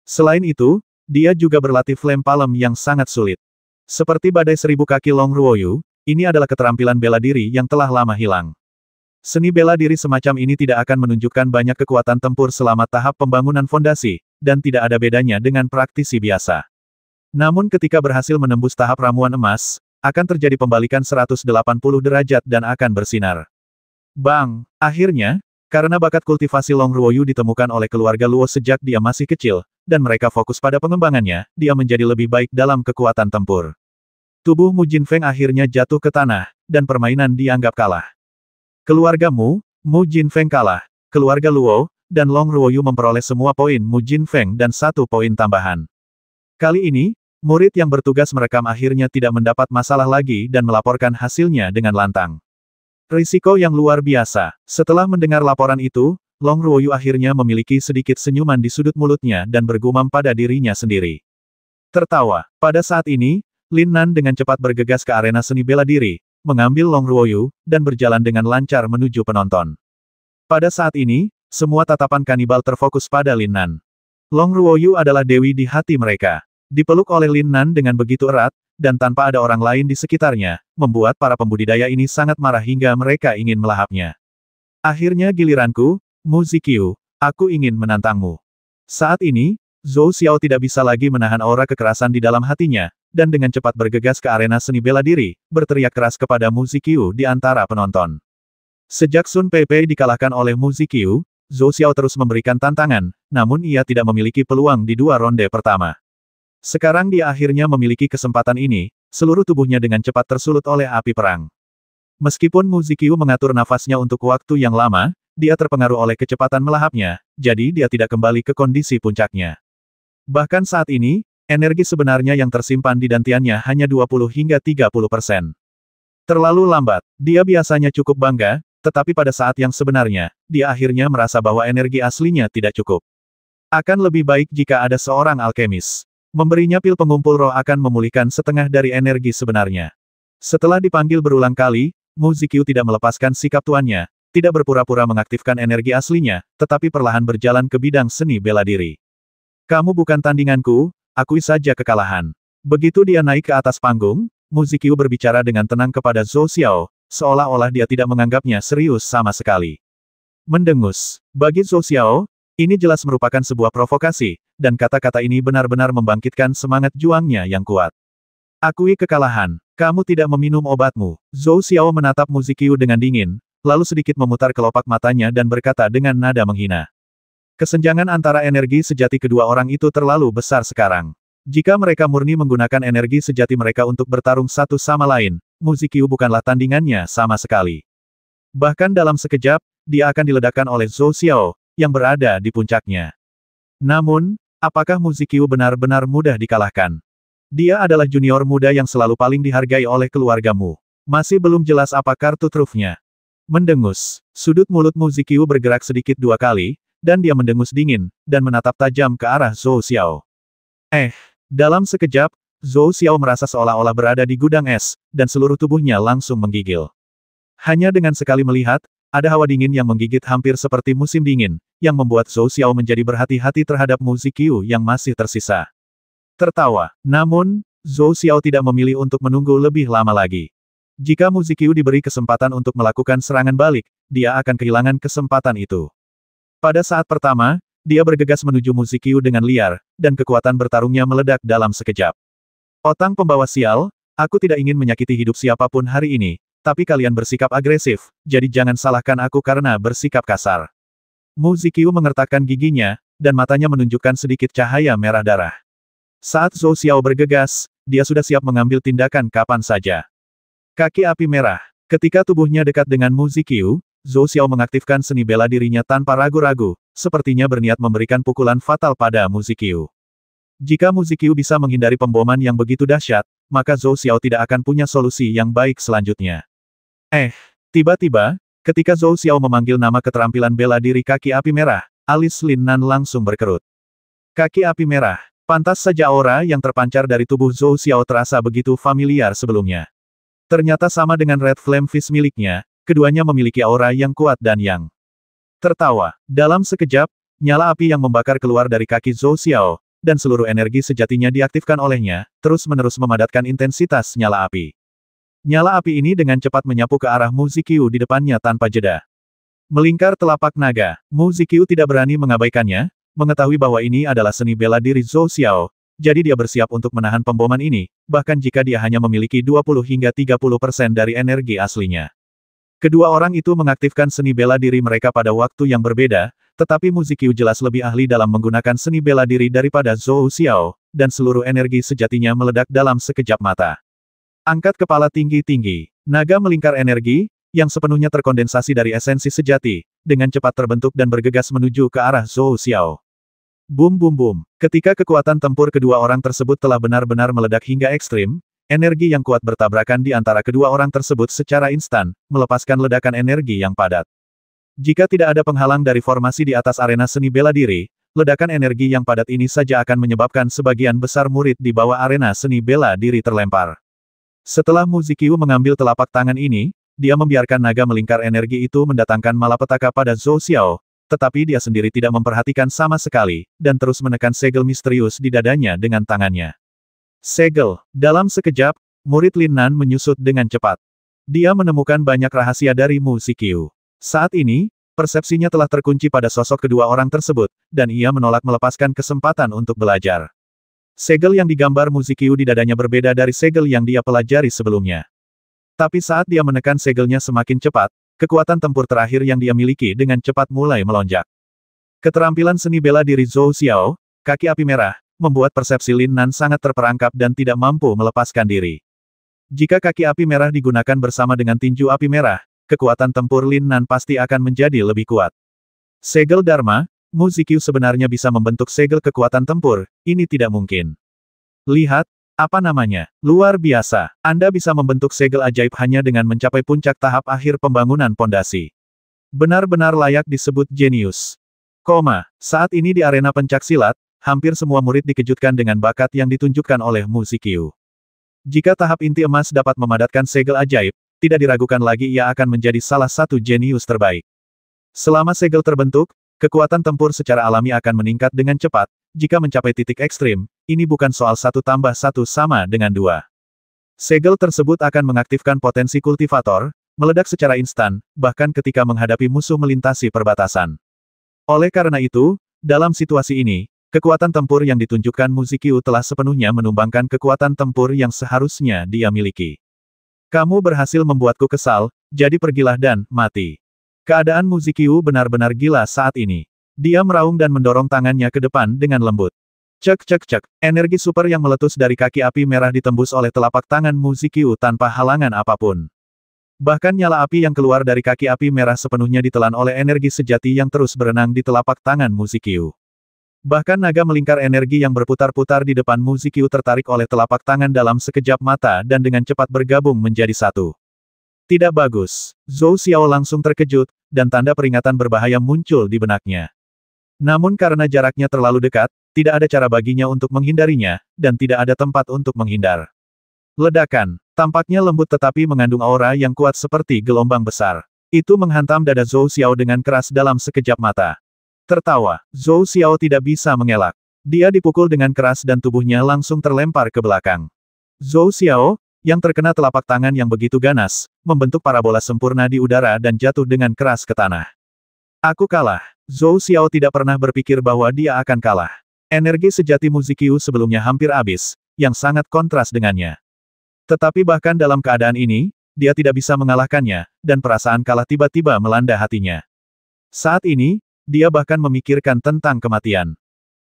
Speaker 1: Selain itu, dia juga berlatih Flame Palm yang sangat sulit. Seperti badai 1000 kaki Long Ruoyu, ini adalah keterampilan bela diri yang telah lama hilang. Seni bela diri semacam ini tidak akan menunjukkan banyak kekuatan tempur selama tahap pembangunan fondasi, dan tidak ada bedanya dengan praktisi biasa. Namun ketika berhasil menembus tahap ramuan emas, akan terjadi pembalikan 180 derajat dan akan bersinar. Bang! Akhirnya, karena bakat kultivasi Long Ruoyu ditemukan oleh keluarga Luo sejak dia masih kecil, dan mereka fokus pada pengembangannya, dia menjadi lebih baik dalam kekuatan tempur. Tubuh Mu Jinfeng akhirnya jatuh ke tanah, dan permainan dianggap kalah. Keluarga Mu Jinfeng kalah. Keluarga Luo, dan Long Ruoyu memperoleh semua poin Mu Jinfeng dan 1 poin tambahan. Kali ini, murid yang bertugas merekam akhirnya tidak mendapat masalah lagi dan melaporkan hasilnya dengan lantang. Risiko yang luar biasa. Setelah mendengar laporan itu, Long Ruoyu akhirnya memiliki sedikit senyuman di sudut mulutnya dan bergumam pada dirinya sendiri. Tertawa. Pada saat ini, Lin Nan dengan cepat bergegas ke arena seni bela diri, mengambil Long Ruoyu, dan berjalan dengan lancar menuju penonton. Pada saat ini, semua tatapan kanibal terfokus pada Lin Nan. Long Ruoyu adalah dewi di hati mereka. Dipeluk oleh Lin Nan dengan begitu erat, dan tanpa ada orang lain di sekitarnya, membuat para pembudidaya ini sangat marah hingga mereka ingin melahapnya. Akhirnya giliranku, Mu Ziqiu, aku ingin menantangmu. Saat ini, Zhou Xiao tidak bisa lagi menahan aura kekerasan di dalam hatinya, dan dengan cepat bergegas ke arena seni bela diri, berteriak keras kepada Mu Ziqiu di antara penonton. Sejak Sun Peipei dikalahkan oleh Mu Ziqiu, Zhou Xiao terus memberikan tantangan, namun ia tidak memiliki peluang di 2 ronde pertama. Sekarang dia akhirnya memiliki kesempatan ini, seluruh tubuhnya dengan cepat tersulut oleh api perang. Meskipun Mu Ziqiu mengatur nafasnya untuk waktu yang lama, dia terpengaruh oleh kecepatan melahapnya, jadi dia tidak kembali ke kondisi puncaknya. Bahkan saat ini, energi sebenarnya yang tersimpan di dantiannya hanya 20 hingga 30%. Terlalu lambat. Dia biasanya cukup bangga, tetapi pada saat yang sebenarnya, dia akhirnya merasa bahwa energi aslinya tidak cukup. Akan lebih baik jika ada seorang alkemis. Memberinya pil pengumpul roh akan memulihkan setengah dari energi sebenarnya. Setelah dipanggil berulang kali, Mu Ziqiu tidak melepaskan sikap tuannya, tidak berpura-pura mengaktifkan energi aslinya, tetapi perlahan berjalan ke bidang seni bela diri. Kamu bukan tandinganku, akui saja kekalahan. Begitu dia naik ke atas panggung, Mu Ziqiu berbicara dengan tenang kepada Zhou Xiao, seolah-olah dia tidak menganggapnya serius sama sekali. Mendengus. Bagi Zhou Xiao, ini jelas merupakan sebuah provokasi, dan kata-kata ini benar-benar membangkitkan semangat juangnya yang kuat. Akui kekalahan. Kamu tidak meminum obatmu. Zhou Xiao menatap Mu Ziqiu dengan dingin, lalu sedikit memutar kelopak matanya dan berkata dengan nada menghina. Kesenjangan antara energi sejati kedua orang itu terlalu besar sekarang. Jika mereka murni menggunakan energi sejati mereka untuk bertarung satu sama lain, Mu Ziqiu bukanlah tandingannya sama sekali. Bahkan dalam sekejap, dia akan diledakkan oleh Zhou Xiao, yang berada di puncaknya. Namun, apakah Mu Ziqiu benar-benar mudah dikalahkan? Dia adalah junior muda yang selalu paling dihargai oleh keluargamu. Masih belum jelas apa kartu trufnya. Mendengus. Sudut mulut Mu Ziqiu bergerak sedikit 2 kali, dan dia mendengus dingin, dan menatap tajam ke arah Zhou Xiao. Dalam sekejap, Zhou Xiao merasa seolah-olah berada di gudang es, dan seluruh tubuhnya langsung menggigil. Hanya dengan sekali melihat, ada hawa dingin yang menggigit hampir seperti musim dingin, yang membuat Zhou Xiao menjadi berhati-hati terhadap Mu Ziqiu yang masih tersisa. Tertawa. Namun, Zhou Xiao tidak memilih untuk menunggu lebih lama lagi. Jika Mu Ziqiu diberi kesempatan untuk melakukan serangan balik, dia akan kehilangan kesempatan itu. Pada saat pertama, dia bergegas menuju Mu Ziqiu dengan liar, dan kekuatan bertarungnya meledak dalam sekejap. Otang pembawa sial, aku tidak ingin menyakiti hidup siapapun hari ini, tapi kalian bersikap agresif, jadi jangan salahkan aku karena bersikap kasar. Mu Ziqiu mengertakkan giginya, dan matanya menunjukkan sedikit cahaya merah darah. Saat Zhou Xiao bergegas, dia sudah siap mengambil tindakan kapan saja. Kaki api merah. Ketika tubuhnya dekat dengan Mu Ziqiu, Zhou Xiao mengaktifkan seni bela dirinya tanpa ragu-ragu, sepertinya berniat memberikan pukulan fatal pada Mu Ziqiu. Jika Mu Ziqiu bisa menghindari pemboman yang begitu dahsyat, maka Zhou Xiao tidak akan punya solusi yang baik selanjutnya. Tiba-tiba, ketika Zhou Xiao memanggil nama keterampilan bela diri kaki api merah, alis Lin Nan langsung berkerut. Kaki api merah. Pantas saja aura yang terpancar dari tubuh Zhou Xiao terasa begitu familiar sebelumnya. Ternyata sama dengan Red Flame Fist miliknya, keduanya memiliki aura yang kuat dan yang tertawa. Dalam sekejap, nyala api yang membakar keluar dari kaki Zhou Xiao, dan seluruh energi sejatinya diaktifkan olehnya, terus-menerus memadatkan intensitas nyala api. Nyala api ini dengan cepat menyapu ke arah Mu Ziqiu di depannya tanpa jeda. Melingkar telapak naga, Mu Ziqiu tidak berani mengabaikannya, mengetahui bahwa ini adalah seni bela diri Zhou Xiao, jadi dia bersiap untuk menahan pemboman ini, bahkan jika dia hanya memiliki 20 hingga 30% dari energi aslinya. Kedua orang itu mengaktifkan seni bela diri mereka pada waktu yang berbeda, tetapi Mu Ziqiu jelas lebih ahli dalam menggunakan seni bela diri daripada Zhou Xiao, dan seluruh energi sejatinya meledak dalam sekejap mata. Angkat kepala tinggi-tinggi. Naga melingkar energi, yang sepenuhnya terkondensasi dari esensi sejati, dengan cepat terbentuk dan bergegas menuju ke arah Zhou Xiao. Bum bum bum. Ketika kekuatan tempur kedua orang tersebut telah benar-benar meledak hingga ekstrim, energi yang kuat bertabrakan di antara kedua orang tersebut secara instan, melepaskan ledakan energi yang padat. Jika tidak ada penghalang dari formasi di atas arena seni bela diri, ledakan energi yang padat ini saja akan menyebabkan sebagian besar murid di bawah arena seni bela diri terlempar. Setelah Mu Ziqiu mengambil telapak tangan ini, dia membiarkan naga melingkar energi itu mendatangkan malapetaka pada Zhou Xiao, tetapi dia sendiri tidak memperhatikan sama sekali, dan terus menekan segel misterius di dadanya dengan tangannya. Segel. Dalam sekejap, murid Lin Nan menyusut dengan cepat. Dia menemukan banyak rahasia dari Mu Ziqiu. Saat ini, persepsinya telah terkunci pada sosok kedua orang tersebut, dan ia menolak melepaskan kesempatan untuk belajar. Segel yang digambar Mu Ziqiu di dadanya berbeda dari segel yang dia pelajari sebelumnya. Tapi saat dia menekan segelnya semakin cepat, kekuatan tempur terakhir yang dia miliki dengan cepat mulai melonjak. Keterampilan seni bela diri Zhou Xiao, kaki api merah, membuat persepsi Lin Nan sangat terperangkap dan tidak mampu melepaskan diri. Jika kaki api merah digunakan bersama dengan tinju api merah, kekuatan tempur Lin Nan pasti akan menjadi lebih kuat. Segel Dharma, Mu Ziqiu sebenarnya bisa membentuk segel kekuatan tempur, ini tidak mungkin. Lihat, apa namanya? Luar biasa. Anda bisa membentuk segel ajaib hanya dengan mencapai puncak tahap akhir pembangunan pondasi. Benar-benar layak disebut jenius. Saat ini di arena pencaksilat, hampir semua murid dikejutkan dengan bakat yang ditunjukkan oleh Mu Ziqiu. Jika tahap inti emas dapat memadatkan segel ajaib, tidak diragukan lagi ia akan menjadi salah satu jenius terbaik. Selama segel terbentuk, kekuatan tempur secara alami akan meningkat dengan cepat. Jika mencapai titik ekstrim, ini bukan soal 1 tambah 1 sama dengan 2. Segel tersebut akan mengaktifkan potensi kultivator, meledak secara instan, bahkan ketika menghadapi musuh melintasi perbatasan. Oleh karena itu, dalam situasi ini, kekuatan tempur yang ditunjukkan Mu Ziqiu telah sepenuhnya menumbangkan kekuatan tempur yang seharusnya dia miliki. Kamu berhasil membuatku kesal, jadi pergilah dan mati. Keadaan Mu Ziqiu benar-benar gila saat ini. Dia meraung dan mendorong tangannya ke depan dengan lembut. Cek cek cek, energi super yang meletus dari kaki api merah ditembus oleh telapak tangan Mu Ziqiu tanpa halangan apapun. Bahkan nyala api yang keluar dari kaki api merah sepenuhnya ditelan oleh energi sejati yang terus berenang di telapak tangan Mu Ziqiu. Bahkan naga melingkar energi yang berputar-putar di depan Mu Ziqiu tertarik oleh telapak tangan dalam sekejap mata dan dengan cepat bergabung menjadi satu. Tidak bagus. Zhou Xiao langsung terkejut, dan tanda peringatan berbahaya muncul di benaknya. Namun karena jaraknya terlalu dekat, tidak ada cara baginya untuk menghindarinya, dan tidak ada tempat untuk menghindar. Ledakan. Tampaknya lembut tetapi mengandung aura yang kuat seperti gelombang besar. Itu menghantam dada Zhou Xiao dengan keras dalam sekejap mata. Tertawa. Zhou Xiao tidak bisa mengelak. Dia dipukul dengan keras dan tubuhnya langsung terlempar ke belakang. Zhou Xiao, yang terkena telapak tangan yang begitu ganas, membentuk parabola sempurna di udara dan jatuh dengan keras ke tanah. Aku kalah. Zhou Xiao tidak pernah berpikir bahwa dia akan kalah. Energi sejati Mu Ziqiu sebelumnya hampir habis, yang sangat kontras dengannya. Tetapi bahkan dalam keadaan ini, dia tidak bisa mengalahkannya, dan perasaan kalah tiba-tiba melanda hatinya. Saat ini, dia bahkan memikirkan tentang kematian.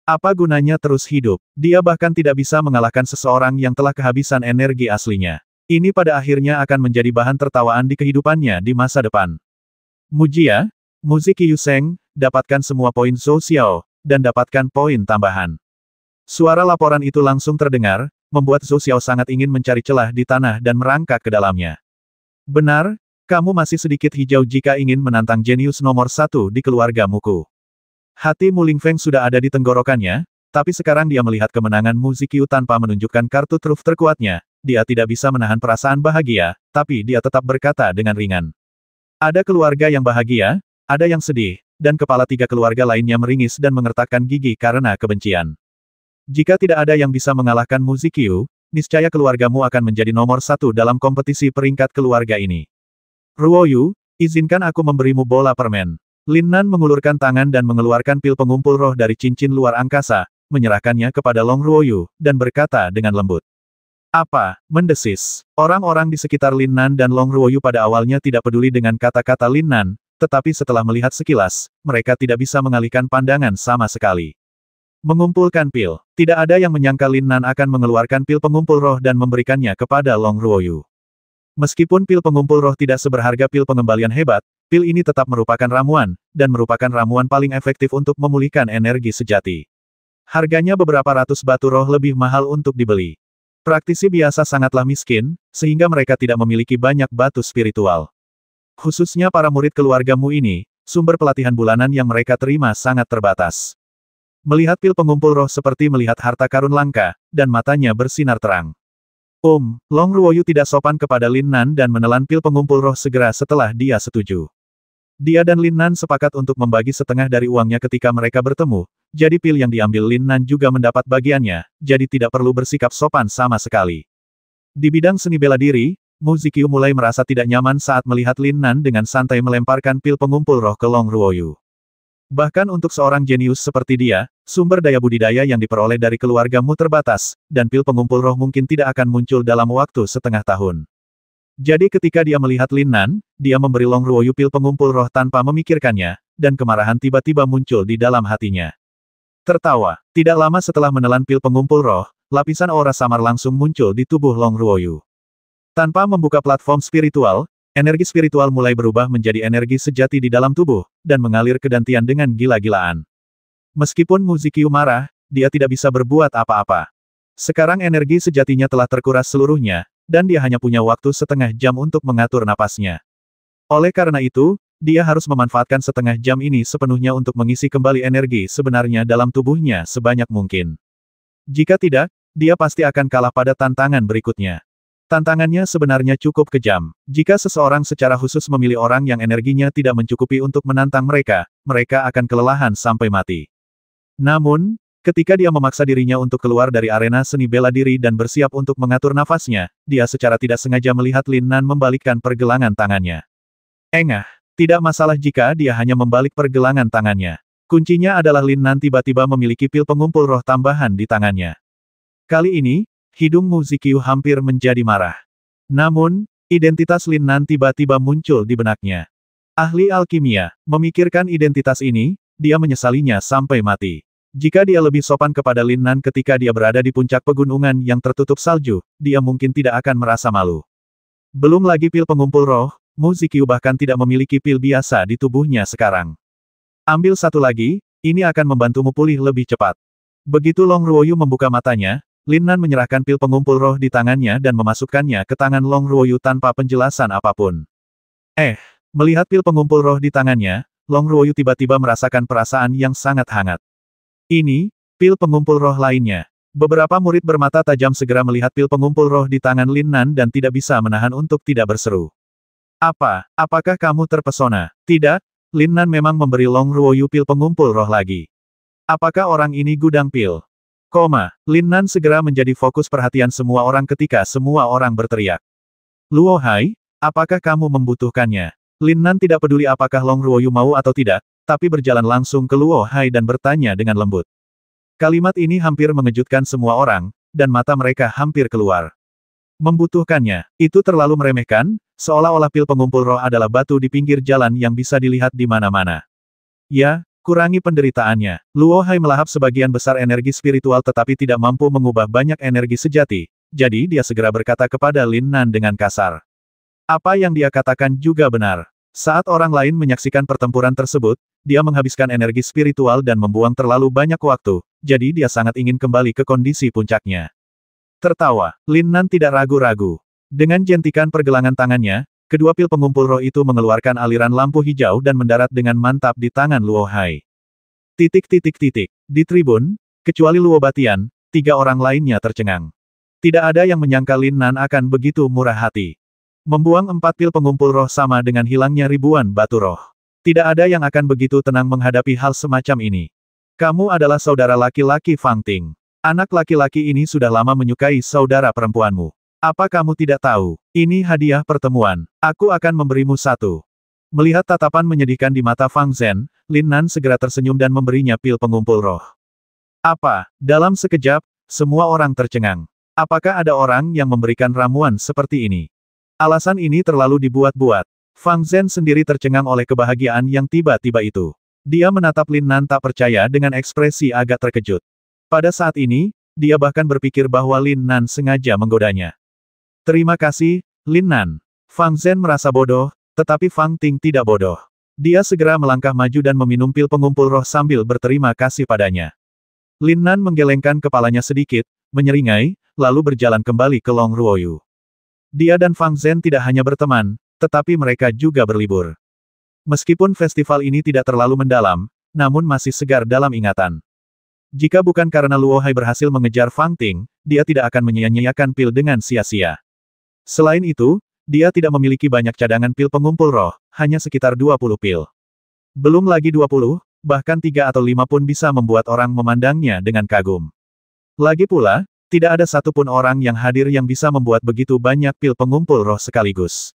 Speaker 1: Apa gunanya terus hidup? Dia bahkan tidak bisa mengalahkan seseorang yang telah kehabisan energi aslinya. Ini pada akhirnya akan menjadi bahan tertawaan di kehidupannya di masa depan. Mujia, Mu Ziqiu Seng, dapatkan semua poin Zhou Xiao, dan dapatkan poin tambahan. Suara laporan itu langsung terdengar, membuat Zhou Xiao sangat ingin mencari celah di tanah dan merangkak ke dalamnya. Benar, kamu masih sedikit hijau jika ingin menantang jenius nomor 1 di keluarga Muku. Hati Mu Lingfeng sudah ada di tenggorokannya, tapi sekarang dia melihat kemenangan Mu Ziqiu tanpa menunjukkan kartu truf terkuatnya, dia tidak bisa menahan perasaan bahagia, tapi dia tetap berkata dengan ringan. Ada keluarga yang bahagia, ada yang sedih, dan kepala 3 keluarga lainnya meringis dan mengertakkan gigi karena kebencian. Jika tidak ada yang bisa mengalahkan Mu Ziqiu, niscaya keluargamu akan menjadi nomor satu dalam kompetisi peringkat keluarga ini. Ruoyu, izinkan aku memberimu bola permen. Lin Nan mengulurkan tangan dan mengeluarkan pil pengumpul roh dari cincin luar angkasa, menyerahkannya kepada Long Ruoyu, dan berkata dengan lembut. Apa? Mendesis. Orang-orang di sekitar Lin Nan dan Long Ruoyu pada awalnya tidak peduli dengan kata-kata Lin Nan, tetapi setelah melihat sekilas, mereka tidak bisa mengalihkan pandangan sama sekali. Mengumpulkan pil. Tidak ada yang menyangka Lin Nan akan mengeluarkan pil pengumpul roh dan memberikannya kepada Long Ruoyu. Meskipun pil pengumpul roh tidak seberharga pil pengembalian hebat, pil ini tetap merupakan ramuan, dan merupakan ramuan paling efektif untuk memulihkan energi sejati. Harganya beberapa ratus batu roh lebih mahal untuk dibeli. Praktisi biasa sangatlah miskin, sehingga mereka tidak memiliki banyak batu spiritual. Khususnya para murid keluargamu ini, sumber pelatihan bulanan yang mereka terima sangat terbatas. Melihat pil pengumpul roh seperti melihat harta karun langka, dan matanya bersinar terang. Long Ruoyu tidak sopan kepada Lin Nan dan menelan pil pengumpul roh segera setelah dia setuju. Dia dan Lin Nan sepakat untuk membagi setengah dari uangnya ketika mereka bertemu, jadi pil yang diambil Lin Nan juga mendapat bagiannya, jadi tidak perlu bersikap sopan sama sekali. Di bidang seni bela diri, Mu Zikyu mulai merasa tidak nyaman saat melihat Lin Nan dengan santai melemparkan pil pengumpul roh ke Long Ruoyu. Bahkan untuk seorang jenius seperti dia, sumber daya budidaya yang diperoleh dari keluargamu terbatas, dan pil pengumpul roh mungkin tidak akan muncul dalam waktu setengah tahun. Jadi ketika dia melihat Lin Nan, dia memberi Long Ruoyu pil pengumpul roh tanpa memikirkannya, dan kemarahan tiba-tiba muncul di dalam hatinya. Tertawa, tidak lama setelah menelan pil pengumpul roh, lapisan aura samar langsung muncul di tubuh Long Ruoyu. Tanpa membuka platform spiritual, energi spiritual mulai berubah menjadi energi sejati di dalam tubuh, dan mengalir kedantian dengan gila-gilaan. Meskipun Mu Zikyu marah, dia tidak bisa berbuat apa-apa. Sekarang energi sejatinya telah terkuras seluruhnya, dan dia hanya punya waktu setengah jam untuk mengatur napasnya. Oleh karena itu, dia harus memanfaatkan setengah jam ini sepenuhnya untuk mengisi kembali energi sebenarnya dalam tubuhnya sebanyak mungkin. Jika tidak, dia pasti akan kalah pada tantangan berikutnya. Tantangannya sebenarnya cukup kejam. Jika seseorang secara khusus memilih orang yang energinya tidak mencukupi untuk menantang mereka, mereka akan kelelahan sampai mati. Namun, ketika dia memaksa dirinya untuk keluar dari arena seni bela diri dan bersiap untuk mengatur nafasnya, dia secara tidak sengaja melihat Lin Nan membalikkan pergelangan tangannya. Tidak masalah jika dia hanya membalik pergelangan tangannya. Kuncinya adalah Lin Nan tiba-tiba memiliki pil pengumpul roh tambahan di tangannya. Kali ini, hidung Mu Zikyu hampir menjadi marah. Namun, identitas Lin Nan tiba-tiba muncul di benaknya. Ahli alkimia, memikirkan identitas ini, dia menyesalinya sampai mati. Jika dia lebih sopan kepada Lin Nan ketika dia berada di puncak pegunungan yang tertutup salju, dia mungkin tidak akan merasa malu. Belum lagi pil pengumpul roh, Mu Zikyu bahkan tidak memiliki pil biasa di tubuhnya sekarang. Ambil satu lagi, ini akan membantumu pulih lebih cepat. Begitu Long Ruoyu membuka matanya, Lin Nan menyerahkan pil pengumpul roh di tangannya dan memasukkannya ke tangan Long Ruoyu tanpa penjelasan apapun. Melihat pil pengumpul roh di tangannya, Long Ruoyu tiba-tiba merasakan perasaan yang sangat hangat. Ini, pil pengumpul roh lainnya. Beberapa murid bermata tajam segera melihat pil pengumpul roh di tangan Lin Nan dan tidak bisa menahan untuk tidak berseru. Apakah kamu terpesona? Tidak, Lin Nan memang memberi Long Ruoyu pil pengumpul roh lagi. Apakah orang ini gudang pil? Lin Nan segera menjadi fokus perhatian semua orang ketika semua orang berteriak. Luo Hai, apakah kamu membutuhkannya? Lin Nan tidak peduli apakah Long Ruoyu mau atau tidak, tapi berjalan langsung ke Luo Hai dan bertanya dengan lembut. Kalimat ini hampir mengejutkan semua orang, dan mata mereka hampir keluar. Membutuhkannya, itu terlalu meremehkan, seolah-olah pil pengumpul roh adalah batu di pinggir jalan yang bisa dilihat di mana-mana. Ya, kurangi penderitaannya. Luo Hai melahap sebagian besar energi spiritual tetapi tidak mampu mengubah banyak energi sejati, jadi dia segera berkata kepada Lin Nan dengan kasar. Apa yang dia katakan juga benar. Saat orang lain menyaksikan pertempuran tersebut, dia menghabiskan energi spiritual dan membuang terlalu banyak waktu, jadi dia sangat ingin kembali ke kondisi puncaknya. Tertawa, Lin Nan tidak ragu-ragu. Dengan jentikan pergelangan tangannya, kedua pil pengumpul roh itu mengeluarkan aliran lampu hijau dan mendarat dengan mantap di tangan Luo Hai. Di tribun, kecuali Luo Batian, 3 orang lainnya tercengang. Tidak ada yang menyangka Lin Nan akan begitu murah hati. Membuang 4 pil pengumpul roh sama dengan hilangnya ribuan batu roh. Tidak ada yang akan begitu tenang menghadapi hal semacam ini. Kamu adalah saudara laki-laki Fang Ting. Anak laki-laki ini sudah lama menyukai saudara perempuanmu. Apa kamu tidak tahu? Ini hadiah pertemuan. Aku akan memberimu satu. Melihat tatapan menyedihkan di mata Fang Zhen, Lin Nan segera tersenyum dan memberinya pil pengumpul roh. Apa? Dalam sekejap, semua orang tercengang. Apakah ada orang yang memberikan ramuan seperti ini? Alasan ini terlalu dibuat-buat. Fang Zhen sendiri tercengang oleh kebahagiaan yang tiba-tiba itu. Dia menatap Lin Nan tak percaya dengan ekspresi agak terkejut. Pada saat ini, dia bahkan berpikir bahwa Lin Nan sengaja menggodanya. Terima kasih, Lin Nan. Fang Zhen merasa bodoh, tetapi Fang Ting tidak bodoh. Dia segera melangkah maju dan meminum pil pengumpul roh sambil berterima kasih padanya. Lin Nan menggelengkan kepalanya sedikit, menyeringai, lalu berjalan kembali ke Long Ruoyu. Dia dan Fang Zhen tidak hanya berteman, tetapi mereka juga berlibur. Meskipun festival ini tidak terlalu mendalam, namun masih segar dalam ingatan. Jika bukan karena Luo Hai berhasil mengejar Fang Ting, dia tidak akan menyia-nyiakan pil dengan sia-sia. Selain itu, dia tidak memiliki banyak cadangan pil pengumpul roh, hanya sekitar 20 pil. Belum lagi 20, bahkan 3 atau 5 pun bisa membuat orang memandangnya dengan kagum. Lagi pula, tidak ada satupun orang yang hadir yang bisa membuat begitu banyak pil pengumpul roh sekaligus.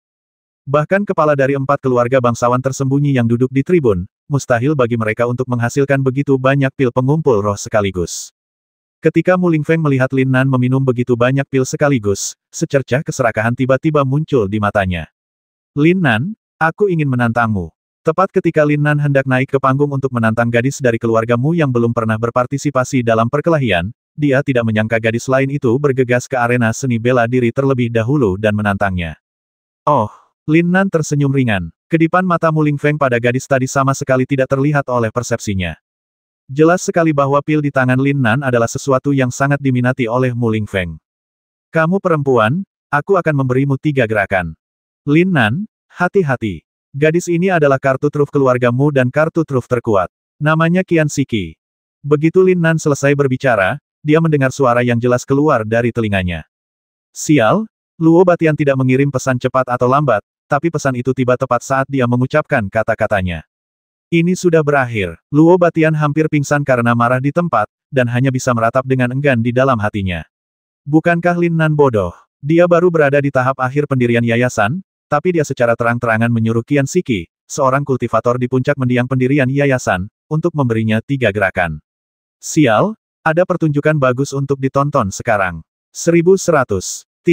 Speaker 1: Bahkan kepala dari 4 keluarga bangsawan tersembunyi yang duduk di tribun, mustahil bagi mereka untuk menghasilkan begitu banyak pil pengumpul roh sekaligus. Ketika Mu Lingfeng melihat Lin Nan meminum begitu banyak pil sekaligus, secercah keserakahan tiba-tiba muncul di matanya. Lin Nan, aku ingin menantangmu. Tepat ketika Lin Nan hendak naik ke panggung untuk menantang gadis dari keluargamu yang belum pernah berpartisipasi dalam perkelahian, dia tidak menyangka gadis lain itu bergegas ke arena seni bela diri terlebih dahulu dan menantangnya. Oh! Lin Nan tersenyum ringan. Kedipan mata Mu Lingfeng pada gadis tadi sama sekali tidak terlihat oleh persepsinya. Jelas sekali bahwa pil di tangan Lin Nan adalah sesuatu yang sangat diminati oleh Mu Lingfeng. Kamu perempuan, aku akan memberimu 3 gerakan. Lin Nan, hati-hati. Gadis ini adalah kartu truf keluargamu dan kartu truf terkuat. Namanya Qian Siki. Begitu Lin Nan selesai berbicara, dia mendengar suara yang jelas keluar dari telinganya. Sial, Luo Batian tidak mengirim pesan cepat atau lambat, tapi pesan itu tiba tepat saat dia mengucapkan kata-katanya. Ini sudah berakhir. Luo Batian hampir pingsan karena marah di tempat, dan hanya bisa meratap dengan enggan di dalam hatinya. Bukankah Lin Nan bodoh? Dia baru berada di tahap akhir pendirian yayasan, tapi dia secara terang-terangan menyuruh Qian Siki, seorang kultivator di puncak mendiang pendirian yayasan, untuk memberinya 3 gerakan. Sial, ada pertunjukan bagus untuk ditonton sekarang. 1100.